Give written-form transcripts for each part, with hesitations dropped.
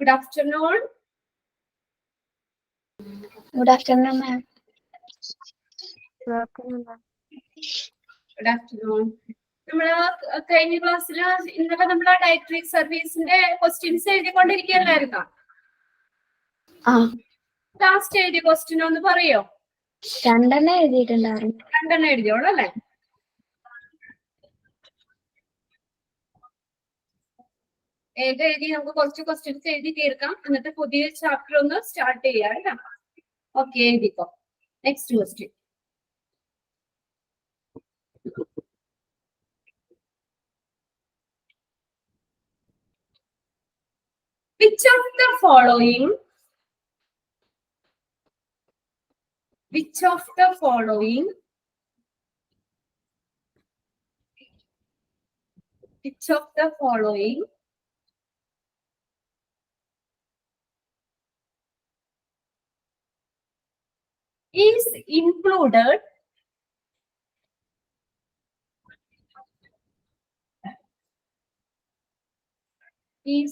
Good afternoon. Good afternoon, ma'am. Good afternoon. നമ്മള് കഴിഞ്ഞ ക്ലാസ്സിൽ ഇന്നലെ നമ്മൾ ഡയറക്ടറി സർവീസിന്റെ ക്വസ്റ്റ്യൻസ് എഴുതിക്കൊണ്ടിരിക്കുകയല്ലായിരുന്നോ? ലാസ്റ്റ് എഴുതിയ ക്വസ്റ്റ്യൻ ഒന്ന് പറയോ? രണ്ടെണ്ണം എഴുതിയിട്ടുണ്ടായിരുന്നു. രണ്ടെണ്ണം എഴുതിയോളൂ അല്ലേ? എഴുതി നമുക്ക് കുറച്ച് ക്വസ്റ്റ്യൻസ് എഴുതി തീർക്കാം, എന്നിട്ട് പുതിയ ചാപ്റ്റർ ഒന്ന് സ്റ്റാർട്ട് ചെയ്യാം അല്ലേ? ഓക്കെ, എഴുതിക്കോ. Next question. Which of the following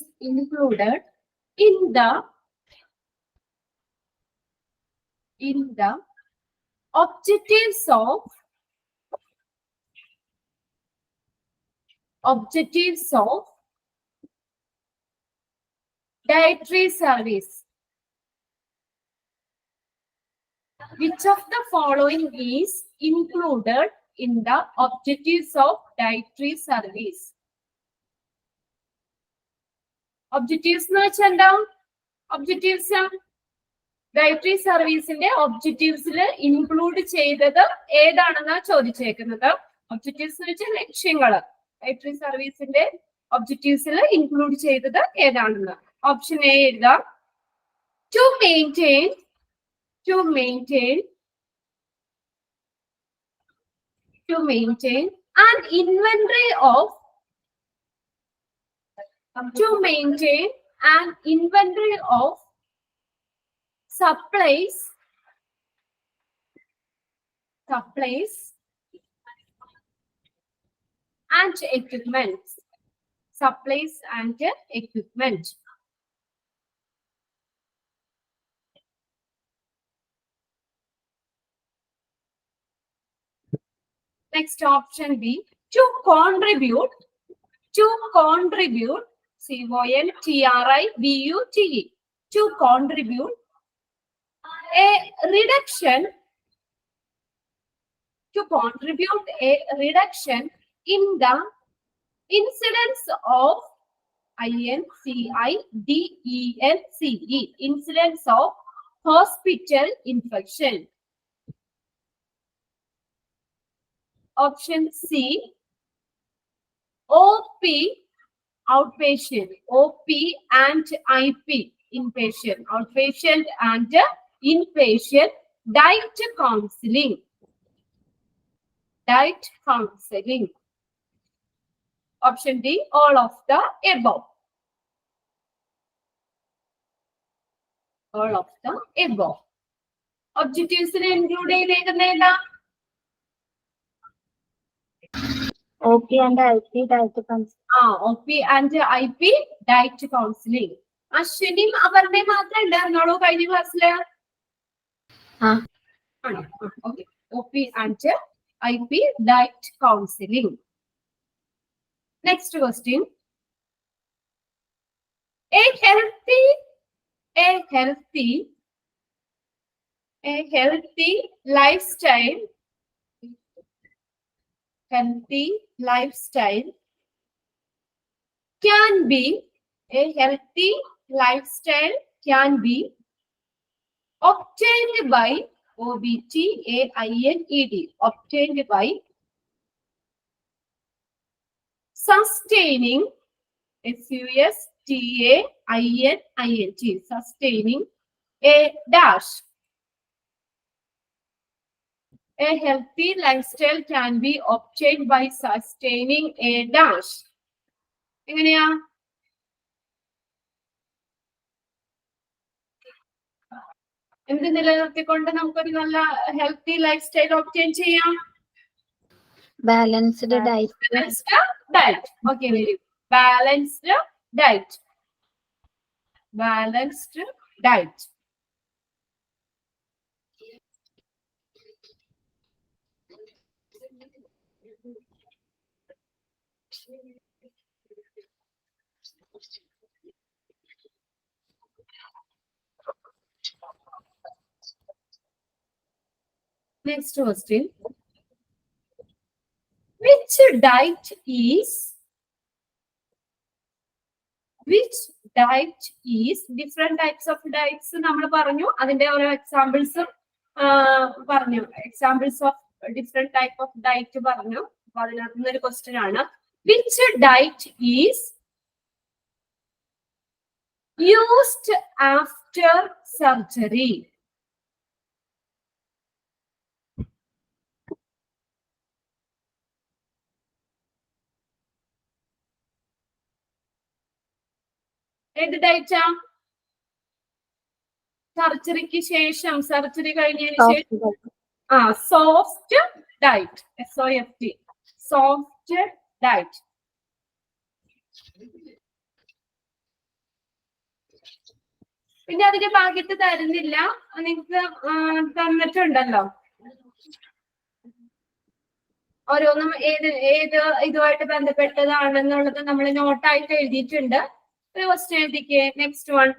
is included in the objectives of dietary service? Which of the following is included in the objectives of dietary service? Objectives എന്ന് വെച്ചാൽ എന്താ? ഒബ്ജക്റ്റീവ്സ് ഡയറ്ററി സർവീസിന്റെ ഒബ്ജക്റ്റീവ്സിൽ ഇൻക്ലൂഡ് ചെയ്തത് ഏതാണെന്നാ ചോദിച്ചേക്കുന്നത്. Objectives എന്ന് വെച്ചാൽ ലക്ഷ്യങ്ങള്. Dietary സർവീസിന്റെ ഒബ്ജക്റ്റീവ്സിൽ include ചെയ്തത് ഏതാണെന്ന്. Option A എഴുതാം. To maintain an inventory of supplies and equipment. Next, option B. To contribute. CONTRIBUTE. To contribute a reduction in the incidence of incidence of hospital infection. Option C. OP outpatient, OP and IP inpatient, outpatient and inpatient diet counseling. Option D, all of the above. Objectives include ചെയ്തേക്കുന്നേതാ? OP and IP diet counseling. OP and IP diet counseling. അശ്വിനിയും അവരുടെ മാത്രമേ ഉണ്ടായിരുന്നുള്ളൂ കഴിഞ്ഞ ക്ലാസ്സില്? OP and IP diet counseling. Next question. A healthy lifestyle can be obtained by obtained by sustaining sustaining a dash. A healthy lifestyle can be obtained by sustaining a dash. എങ്ങനെയാ? എന്ത് നിലനിർത്തിക്കൊണ്ട് നമുക്കൊരു നല്ല ഹെൽത്തി ലൈഫ് സ്റ്റൈൽ ഒബ്റ്റെയിൻ ചെയ്യാം? Balanced diet. Okay, very good. Balanced diet. balanced diet. Next question. Which diet is different types of diets നമ്മൾ പറഞ്ഞു അതിന്റെ ഓരോ എക്സാമ്പിൾസും പറഞ്ഞു examples of different type of diet പറഞ്ഞു അപ്പൊ അതിനകത്ത് നിന്ന് ഒരു ക്വസ്റ്റ്യൻ ആണ് which diet is used after surgery? ഏത് ഡയറ്റാ സർജറിക്ക് ശേഷം സർജറി കഴിഞ്ഞതിന് ശേഷം soft diet SOFT soft diet പിന്നെ അതിന്റെ ഭാഗ്യത്ത് തരുന്നില്ല നിങ്ങൾക്ക് തന്നിട്ടുണ്ടല്ലോ ഓരോന്നും ഏത് ഇതുമായിട്ട് ബന്ധപ്പെട്ടതാണെന്നുള്ളത് നമ്മൾ നോട്ടായിട്ട് എഴുതിയിട്ടുണ്ട് ഒരു ക്വസ്റ്റ്യൻ എഴുതിക്കേ next one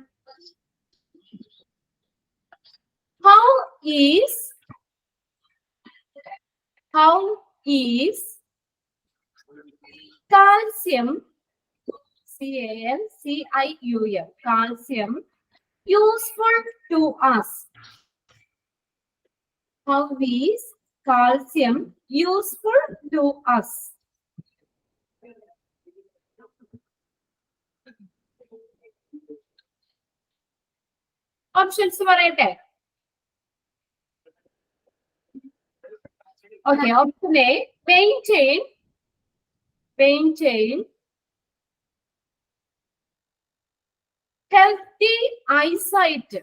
how is calcium CALCIUM calcium useful to us? How is calcium useful to us? Options പറയട്ടെ. Okay, option A, maintain healthy eyesight.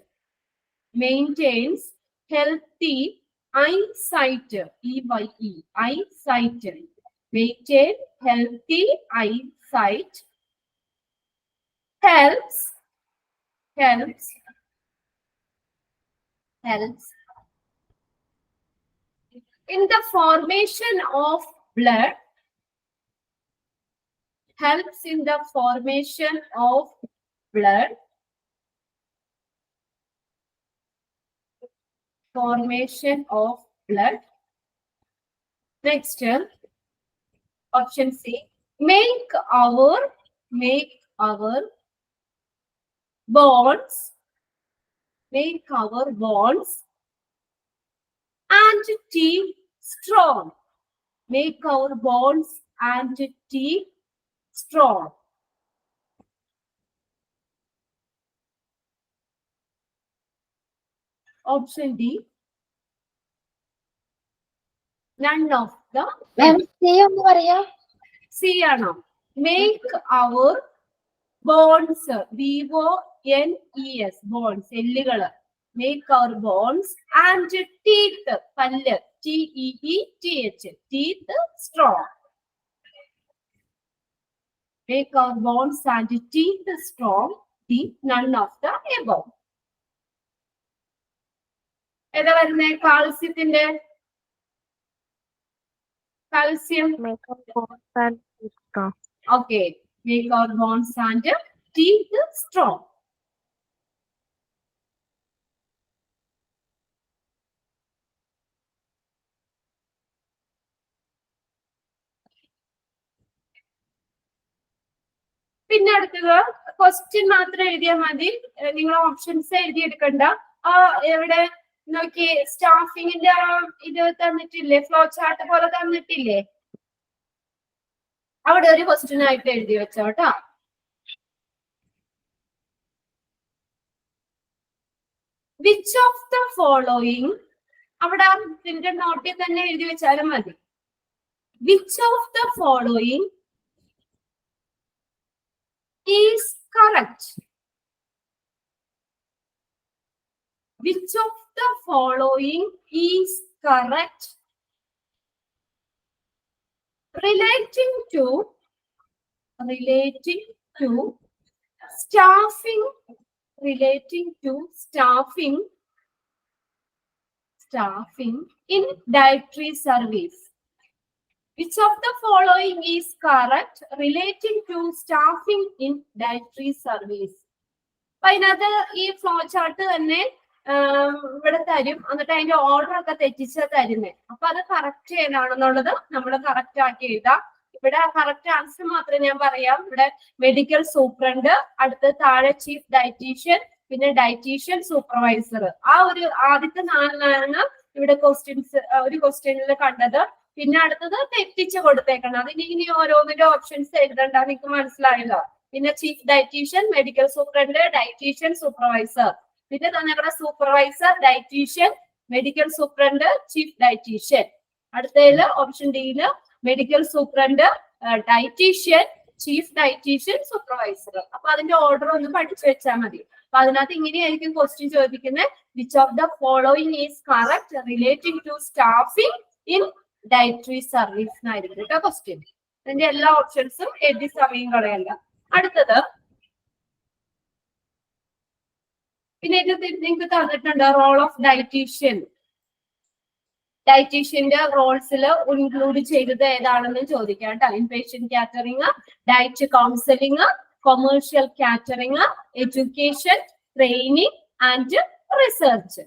Maintains healthy eyesight. EYE eyesight. Maintain healthy eyesight. Helps in the formation of blood. Helps in the formation of blood. Formation of blood. Next, option C. Make our bonds. Make our bonds and teeth strong. Make our bonds and teeth strong. Option D. None of the. C ആണോ? Make our bonds. BONES. Bonds. എല്ലുകള്. Make our bonds and teeth. പല്ല്. TEETH. Teeth strong. Make our bonds and teeth strong. D. None of the above. ഏതാ വരുന്നേ കാൽസ്യത്തിന്റെ calcium okay make our bonds and teeth strong. പിന്നെ അടുത്തത് question മാത്രം എഴുതിയാൽ മതി നിങ്ങൾ ഓപ്ഷൻസ് എഴുതിയെടുക്കണ്ട എവിടെ നോക്കി സ്റ്റാഫിങ്ങിന്റെ ഇത് തന്നിട്ടില്ലേ ഫ്ലോ ചാർട്ട് പോലെ തന്നിട്ടില്ലേ അവിടെ ഒരു ക്വസ്റ്റ്യൻ ആയിട്ട് എഴുതി വെച്ചോട്ടോ വിച്ച് ഓഫ് ദ ഫോളോയിങ് അവിടെ പ്രിന്റഡ് നോട്ടിൽ തന്നെ എഴുതി വെച്ചാലും മതി which of the following is correct? Which of the following is correct? Relating to staffing relating to staffing in dietary service. Which of the following is correct relating to staffing in dietary service? അപ്പൊ അതിനകത്ത് ഈ flow chart തന്നെ ഇവിടെ തരും, എന്നിട്ട് അതിന്റെ order ഒക്കെ തെറ്റിച്ച് തരുന്നേ. അപ്പൊ അത് കറക്റ്റ് ഏതാണെന്നുള്ളത് നമ്മൾ കറക്റ്റ് ആക്കി എഴുതാം. ഇവിടെ കറക്റ്റ് ആൻസർ മാത്രം ഞാൻ പറയാം. ഇവിടെ മെഡിക്കൽ സൂപ്രണ്ട്, അടുത്ത് താഴെ ചീഫ് ഡയറ്റീഷ്യൻ, പിന്നെ ഡയറ്റീഷ്യൻ സൂപ്പർവൈസർ. ആ ഒരു ആദ്യത്തെ 4 ഇവിടെ ക്വസ്റ്റ്യൻസ് ഒരു ക്വസ്റ്റ്യനിൽ കണ്ടത്. പിന്നെ അടുത്തത് തെറ്റിച്ച് കൊടുത്തേക്കണം. അതിന് ഇനി ഓരോന്നിന്റെ ഓപ്ഷൻസ് എഴുതണ്ട, നിങ്ങൾക്ക് മനസ്സിലായല്ലോ. പിന്നെ chief dietitian, medical superintendent, dietitian supervisor. പിന്നെ തന്നെ supervisor, dietitian, medical superintendent, chief dietitian. അടുത്തതില് ഓപ്ഷൻ ഡിയില് medical superintendent, dietitian, chief dietitian, supervisor. അപ്പൊ അതിന്റെ ഓർഡർ ഒന്ന് പഠിച്ചു വെച്ചാൽ മതി. അപ്പൊ അതിനകത്ത് ഇങ്ങനെയായിരിക്കും ക്വസ്റ്റ്യൻ ചോദിക്കുന്നത്. Which of the following is correct relating to staffing in dietary service എന്നായിരിക്കും കേട്ടോ ക്വസ്റ്റ്യൻ. അതിന്റെ എല്ലാ ഓപ്ഷൻസും എഴുതി സമയം കളയല്ല. അടുത്തത് പിന്നെ ഇത് നിങ്ങൾക്ക് തന്നിട്ടുണ്ട് റോൾ ഓഫ് ഡയറ്റീഷ്യൻ. ഡയറ്റീഷ്യന്റെ റോൾസിൽ ഇൻക്ലൂഡ് ചെയ്തത് ഏതാണെന്ന് ചോദിക്കാം കേട്ടോ. Inpatient catering, diet counselling, commercial catering, education, training and research.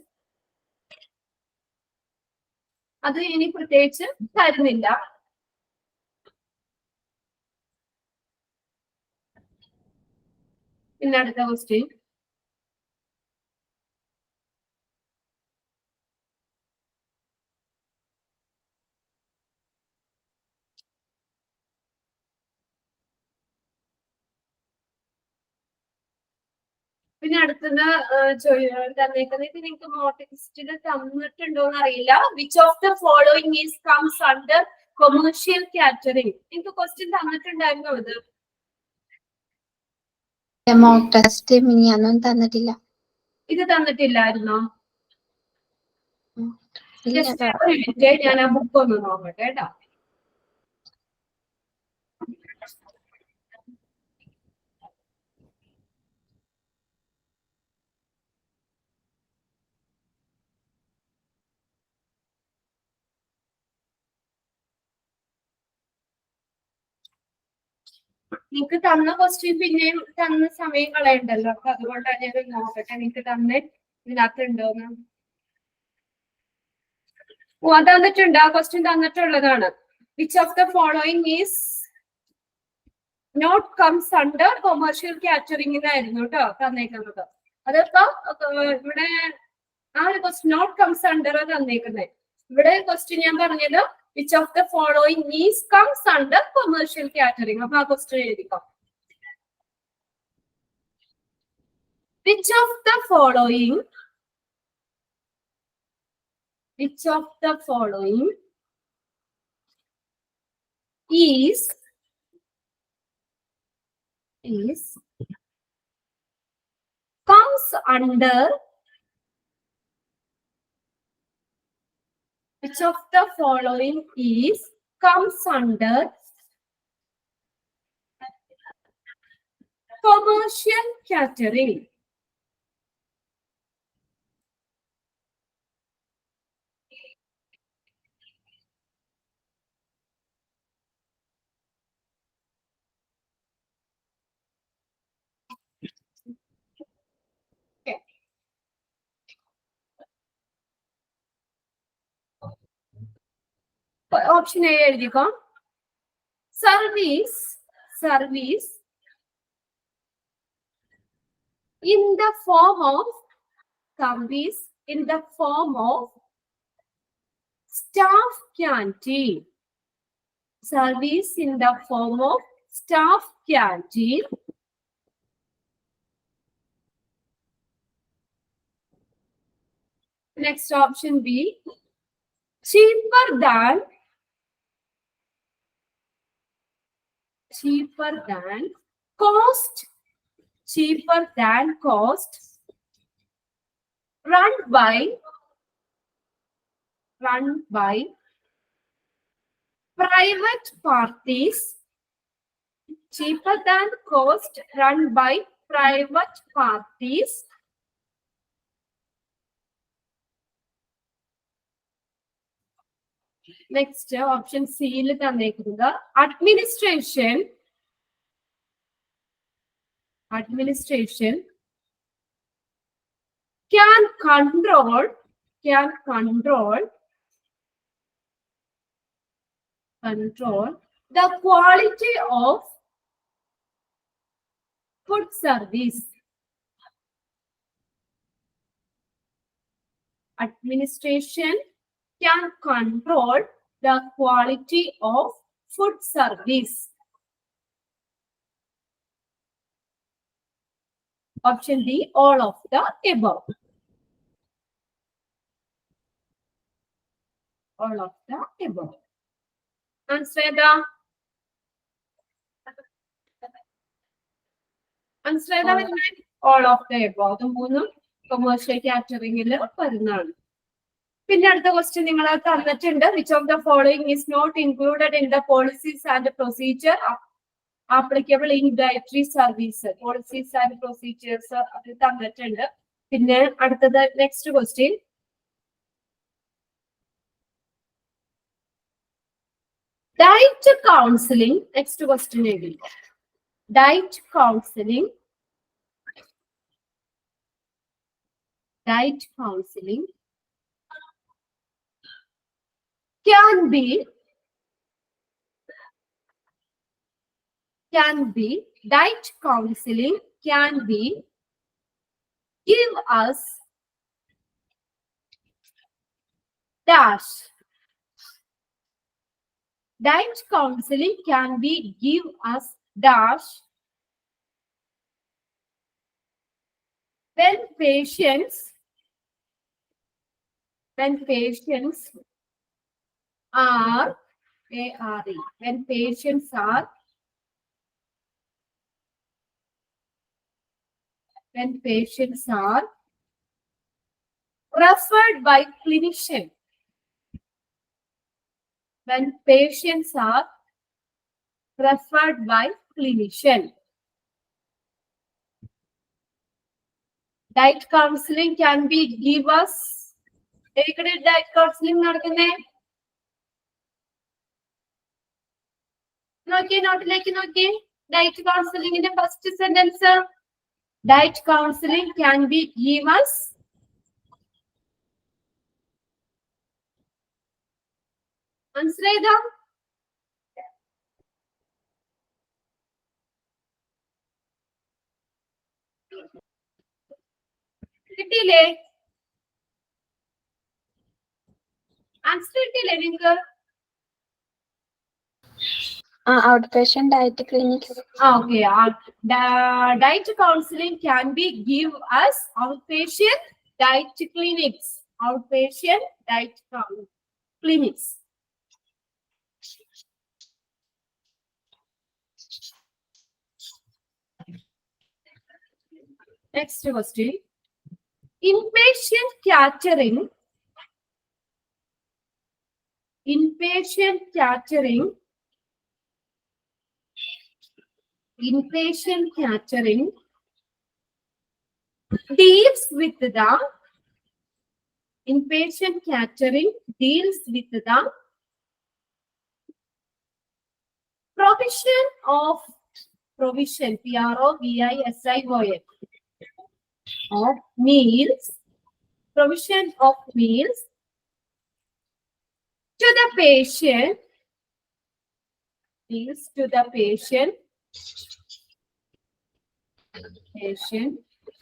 അത് ഇനി പ്രത്യേകിച്ച് തരുന്നില്ല. പിന്നെ അടുത്ത ക്വസ്റ്റ്യൻ, പിന്നെ അടുത്തത് തന്നേക്കുന്നത് നിങ്ങൾക്ക് മോക്ക് ടെസ്റ്റിൽ തന്നിട്ടുണ്ടോന്ന് അറിയില്ല. Which of the following is comes under commercial catering. നിങ്ങൾക്ക് ക്വസ്റ്റ്യൻ തന്നിട്ടുണ്ടായിരുന്നോ? ഇത് മോക്ക് ടെസ്റ്റ് മിനിയൊന്നും തന്നിട്ടില്ല. ഇത് തന്നിട്ടില്ലായിരുന്നോ? ഞാൻ ആ ബുക്ക് ഒന്ന് നോക്കട്ടെ കേട്ടോ. നിങ്ങൾക്ക് തന്ന ക്വസ്റ്റ്യൻ പിന്നെയും തന്ന സമയം കളയണ്ടല്ലോ. അപ്പൊ അതുകൊണ്ടാണ് ഞാൻ നോക്കട്ടെ നിങ്ങൾക്ക് തന്നെ ഇതിനകത്തുണ്ടോന്ന്. ഓ, അത് തന്നിട്ടുണ്ട്. ആ ക്വസ്റ്റ്യൻ തന്നിട്ടുള്ളതാണ്. Which of the following is not comes under commercial catering എന്നായിരുന്നു കേട്ടോ തന്നേക്കുന്നത്. അതിപ്പോ ഇവിടെ ആ ഒരു ക്വസ്റ്റ്യൻ നോട്ട് കംസ് അണ്ടർ തന്നേക്കുന്നത്. ഇവിടെ ക്വസ്റ്റ്യൻ ഞാൻ പറഞ്ഞത് which of the following is comes under commercial catering. അപ്പൊ ആ ക്വസ്റ്റ്യൻ എഴുതിക്കോ. Which of the following is comes under which of the following is comes under commercial catering. Option A എഴുതിക്കോ. Service in the form of staff canteen. Service in the form of staff canteen. Next option B, cheaper than cost, run by private parties. Cheaper than cost run by private parties next option C യിൽ തന്നേക്കുന്നത് administration can control the quality of food service. Administration can control the quality of food service. Option D, all of the above. All of the above. Answer ഏതാ? Answer ഏതാ വരുന്നത്? All of the above. അത് മൂന്നും commercial കാറ്ററിംഗിൽ വരുന്നതാണ്. പിന്നെ അടുത്ത question നിങ്ങൾ തന്നിട്ടുണ്ട്. Which of the following is not included in the policies and procedure applicable in dietary service? Policies and procedures അത് തന്നിട്ടുണ്ട്. പിന്നെ അടുത്തത് next question. Diet counseling. Next question again. Diet counseling can be diet counseling can be give us dash. Diet counseling can be give us dash when patients are when patients are referred by clinician. When patients are referred by clinician. Diet counseling can be give us. Diet counseling നടക്കുന്നേ നോക്കിയേ, നോട്ടിലേക്ക് നോക്കിയേ. Diet കൗൺസിലിംഗിന്റെ first sentence, diet counselling can be give us മനസ്സിലായതാ? കിട്ടിയില്ലേ? Answer കിട്ടിയില്ലേ നിങ്ങൾക്ക്? Out patient diet clinics. Okay. Diet counseling can be give us outpatient diet clinics. Outpatient diet clinics. Next question. Inpatient catering deals with the provision PROVISION of meals to the patient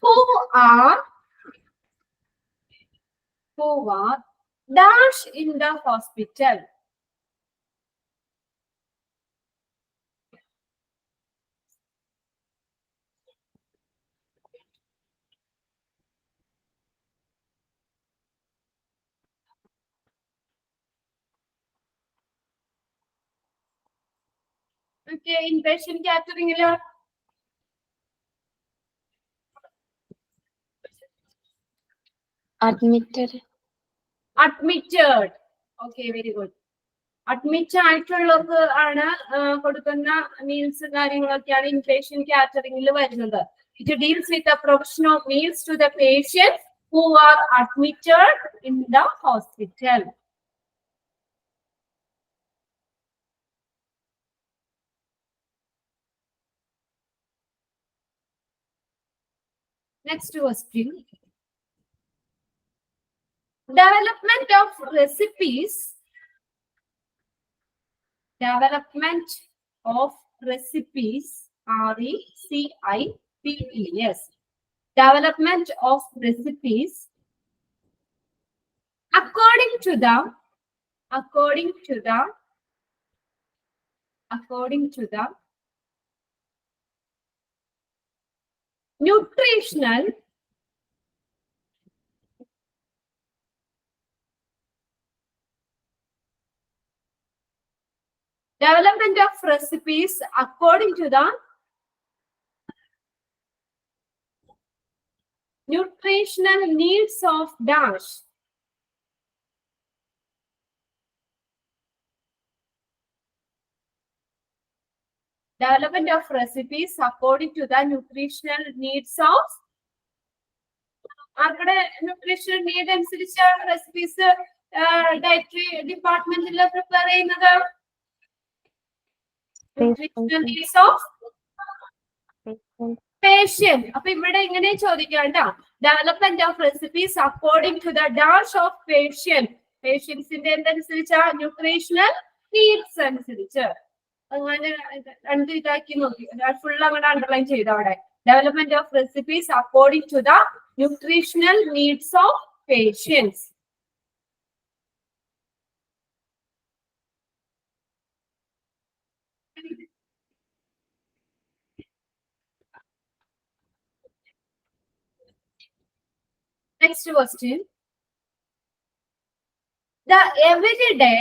who are dash in the hospital. Okay, inpatient catering admitted. Okay, very good. Admit ആയിട്ടുള്ളവർക്ക് ആണ് കൊടുക്കുന്ന meals കാര്യങ്ങളൊക്കെയാണ് inpatient കാറ്ററിംഗിൽ വരുന്നത്. It deals with the provision of meals to the patients who are admitted in the hospital. Next question. Development of recipes. Development of recipes. RECIPES. Development of recipes according to the nutritional development of recipes according to the nutritional needs of dash. Development of recipes according to the nutritional needs of nutritional need അനുസരിച്ചാണ് recipes dietary ഡിപ്പാർട്ട്മെന്റിൽ prepare ചെയ്യുന്നത്. Nutritional needs of patient. അപ്പൊ ഇവിടെ ഇങ്ങനെ ചോദിക്കാം ട്ടോ. Development of recipes according to the dash of patient. Patientsന്റെ എന്തനുസരിച്ചാ ന്യൂട്രീഷണൽ നീഡ്സ് അനുസരിച്ച്. അങ്ങനെ രണ്ട് ഇതാക്കി നോക്കി ഫുൾ അങ്ങനെ അണ്ടർലൈൻ ചെയ്തു അവിടെ. Development of recipes according to the nutritional needs of patients. Next question. The everyday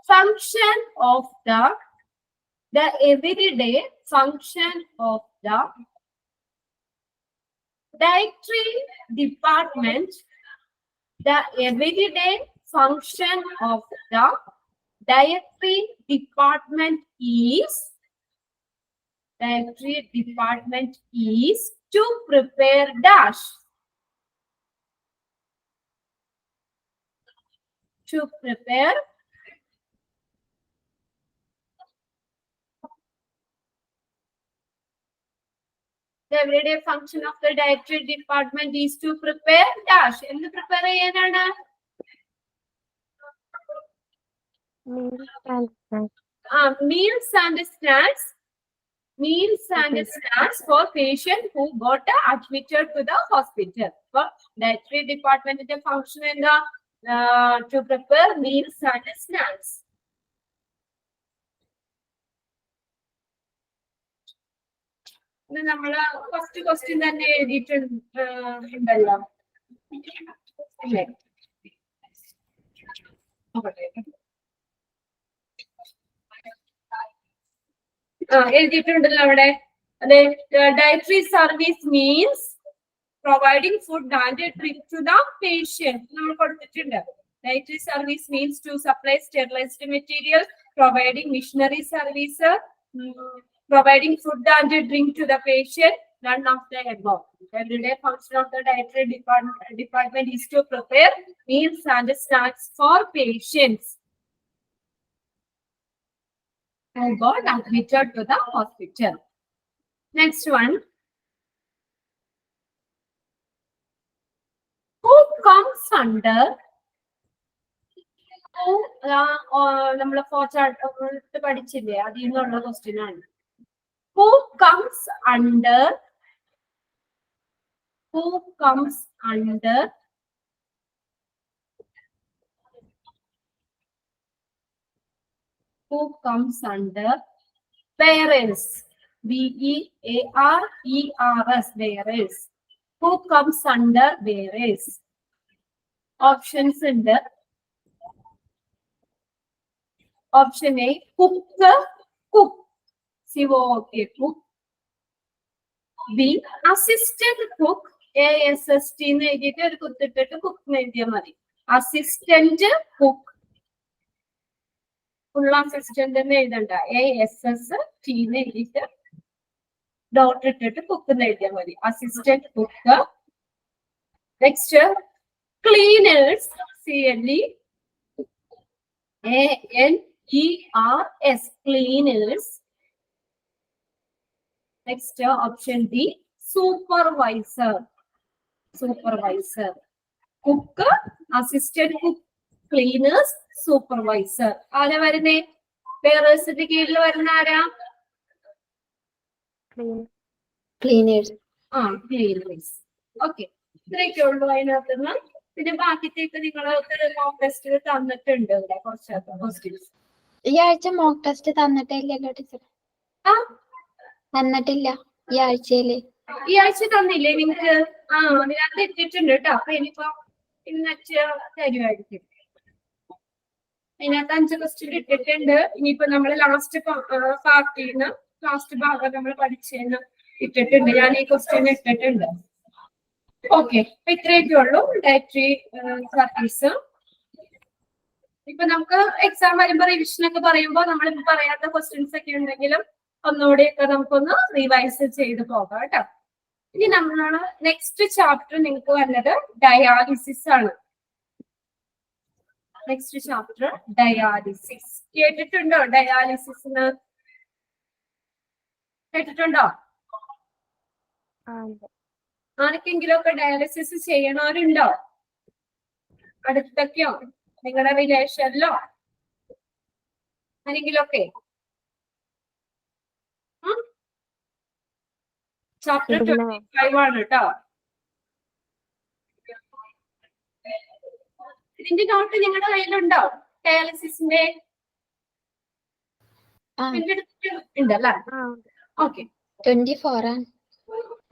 function of the everyday function of the dietary department. The everyday function of the dietary department is to prepare dash. To prepare the everyday function of the dietary department is to prepare dash. എന്ത് prepare ചെയ്യാനാണ്? Meals and snacks. Meals and snacks for patients who got admitted to the hospital. For dietary department function in the to prepare meals and snacks. നമ്മള് first question തന്നെ എഴുതിയിട്ടുണ്ടല്ലോ അല്ലേ? എഴുതിയിട്ടുണ്ടല്ലോ അവിടെ. അതെ, dietary service means providing food and drink to the patient. നമ്മൾ കൊടുത്തിട്ടുണ്ട്. Dietary service means to supply sterilized material, providing missionary service, providing food and drink to the patient. None of the above. Everyday function of the dietary department is to prepare meals and snacks for patients who got admitted to the hospital. Next one. Who comes under നമ്മൾ ഫോർച്ചാർട്ട് പഠിച്ചില്ലേ, അതിൽ നിന്നുള്ള question ആണ്. Who comes under bearers. BEARERS, bearers. Who comes under bearers? Options ഉണ്ട്. Option A, cook, cook. cook. B, assistant cook. ASST എന്ന് എഴുതിയിട്ട് ഒരു കുത്തിട്ടിട്ട് cook എഴുതിയാൽ മതി. Assistant cook. ഫുൾ അസിസ്റ്റന്റ് എന്ന് എഴുതണ്ട, ASST എന്ന് എഴുതിയിട്ട് ഡോട്ട് ഇട്ടിട്ട് കുക്ക് എന്ന് എഴുതിയാൽ മതി. Assistant cook. Next cleaners, CLEANERS, cleaners. Next option D supervisor. Supervisor. Cook, assistant cook, cleaners, supervisor. ആരാ വരുന്നേ? പേരേഴ്സിന്റെ കീഴിൽ വരുന്ന ആരാ? ക്ലീനേഴ്സ്. ക്ലീനേഴ്സ്. ഓക്കെ, ഇത്രയൊക്കെ ഉള്ളൂ അതിനകത്ത് നിന്ന്. പിന്നെ ബാക്കിത്തേക്ക് നിങ്ങൾക്ക് മോക്ക് ടെസ്റ്റ് തന്നിട്ടുണ്ട് ഇവിടെ കുറച്ച് ക്വസ്റ്റ്യൻസ്. ഈ ആഴ്ച മോക്ക് ടെസ്റ്റ് തന്നിട്ടില്ലല്ലോ ടീച്ചർ? തന്നിട്ടില്ല ഈ ആഴ്ചയില്. ഈ ആഴ്ച തന്നില്ലേ നിങ്ങക്ക്? അതിനകത്ത് ഇട്ടിട്ടുണ്ട് കേട്ടോ. അപ്പൊ ഇനിയിപ്പോ ഇന്നച്ച തരുമായിരിക്കും. അതിനകത്ത് 5 ക്വസ്റ്റ്യൻ ഇട്ടിട്ടുണ്ട്. ഇനിയിപ്പോ നമ്മള് ലാസ്റ്റ് പാർട്ടിന്ന് ലാസ്റ്റ് ഭാഗം നമ്മൾ പഠിച്ചതിന് ഇട്ടിട്ടുണ്ട്. ഞാൻ ഈ ക്വസ്റ്റ്യൻ ഇട്ടിട്ടുണ്ട്. ഓക്കെ, ഇത്രയൊക്കെ ഉള്ളൂ ഡയറ്ററി സർവീസ്. ഇപ്പൊ നമുക്ക് എക്സാം വരുമ്പോ റിവിഷൻ ഒക്കെ പറയുമ്പോ നമ്മളിപ്പോ പറയാത്ത ക്വസ്റ്റ്യൻസ് ഒക്കെ ഉണ്ടെങ്കിലും ഒന്നുകൂടെയൊക്കെ നമുക്കൊന്ന് റിവൈസ് ചെയ്ത് പോകാം കേട്ടോ. ഇനി നമ്മളാണ് നെക്സ്റ്റ് ചാപ്റ്റർ നിങ്ങൾക്ക് വരുന്നത് ഡയാലിസിസ് ആണ്. Next chapter dialysis. കേട്ടിട്ടുണ്ടോ ഡയാലിസിസ്? കേട്ടിട്ടുണ്ടോ? ആർക്കെങ്കിലും ഒക്കെ ഡയാലിസിസ് ചെയ്യണവരുണ്ടോ? അടുത്തൊക്കെയോ നിങ്ങളുടെ റിലേഷനിലോ ആരെങ്കിലൊക്കെ? ചാപ്റ്റർ 25 ആണ് കേട്ടോ. ഇതിന്റെ നോട്ട് നിങ്ങളുടെ കയ്യിലുണ്ടോ? ഡയാലിസിസിന്റെ ഉണ്ടല്ലേ? ഓക്കെ, 24 ആണ്.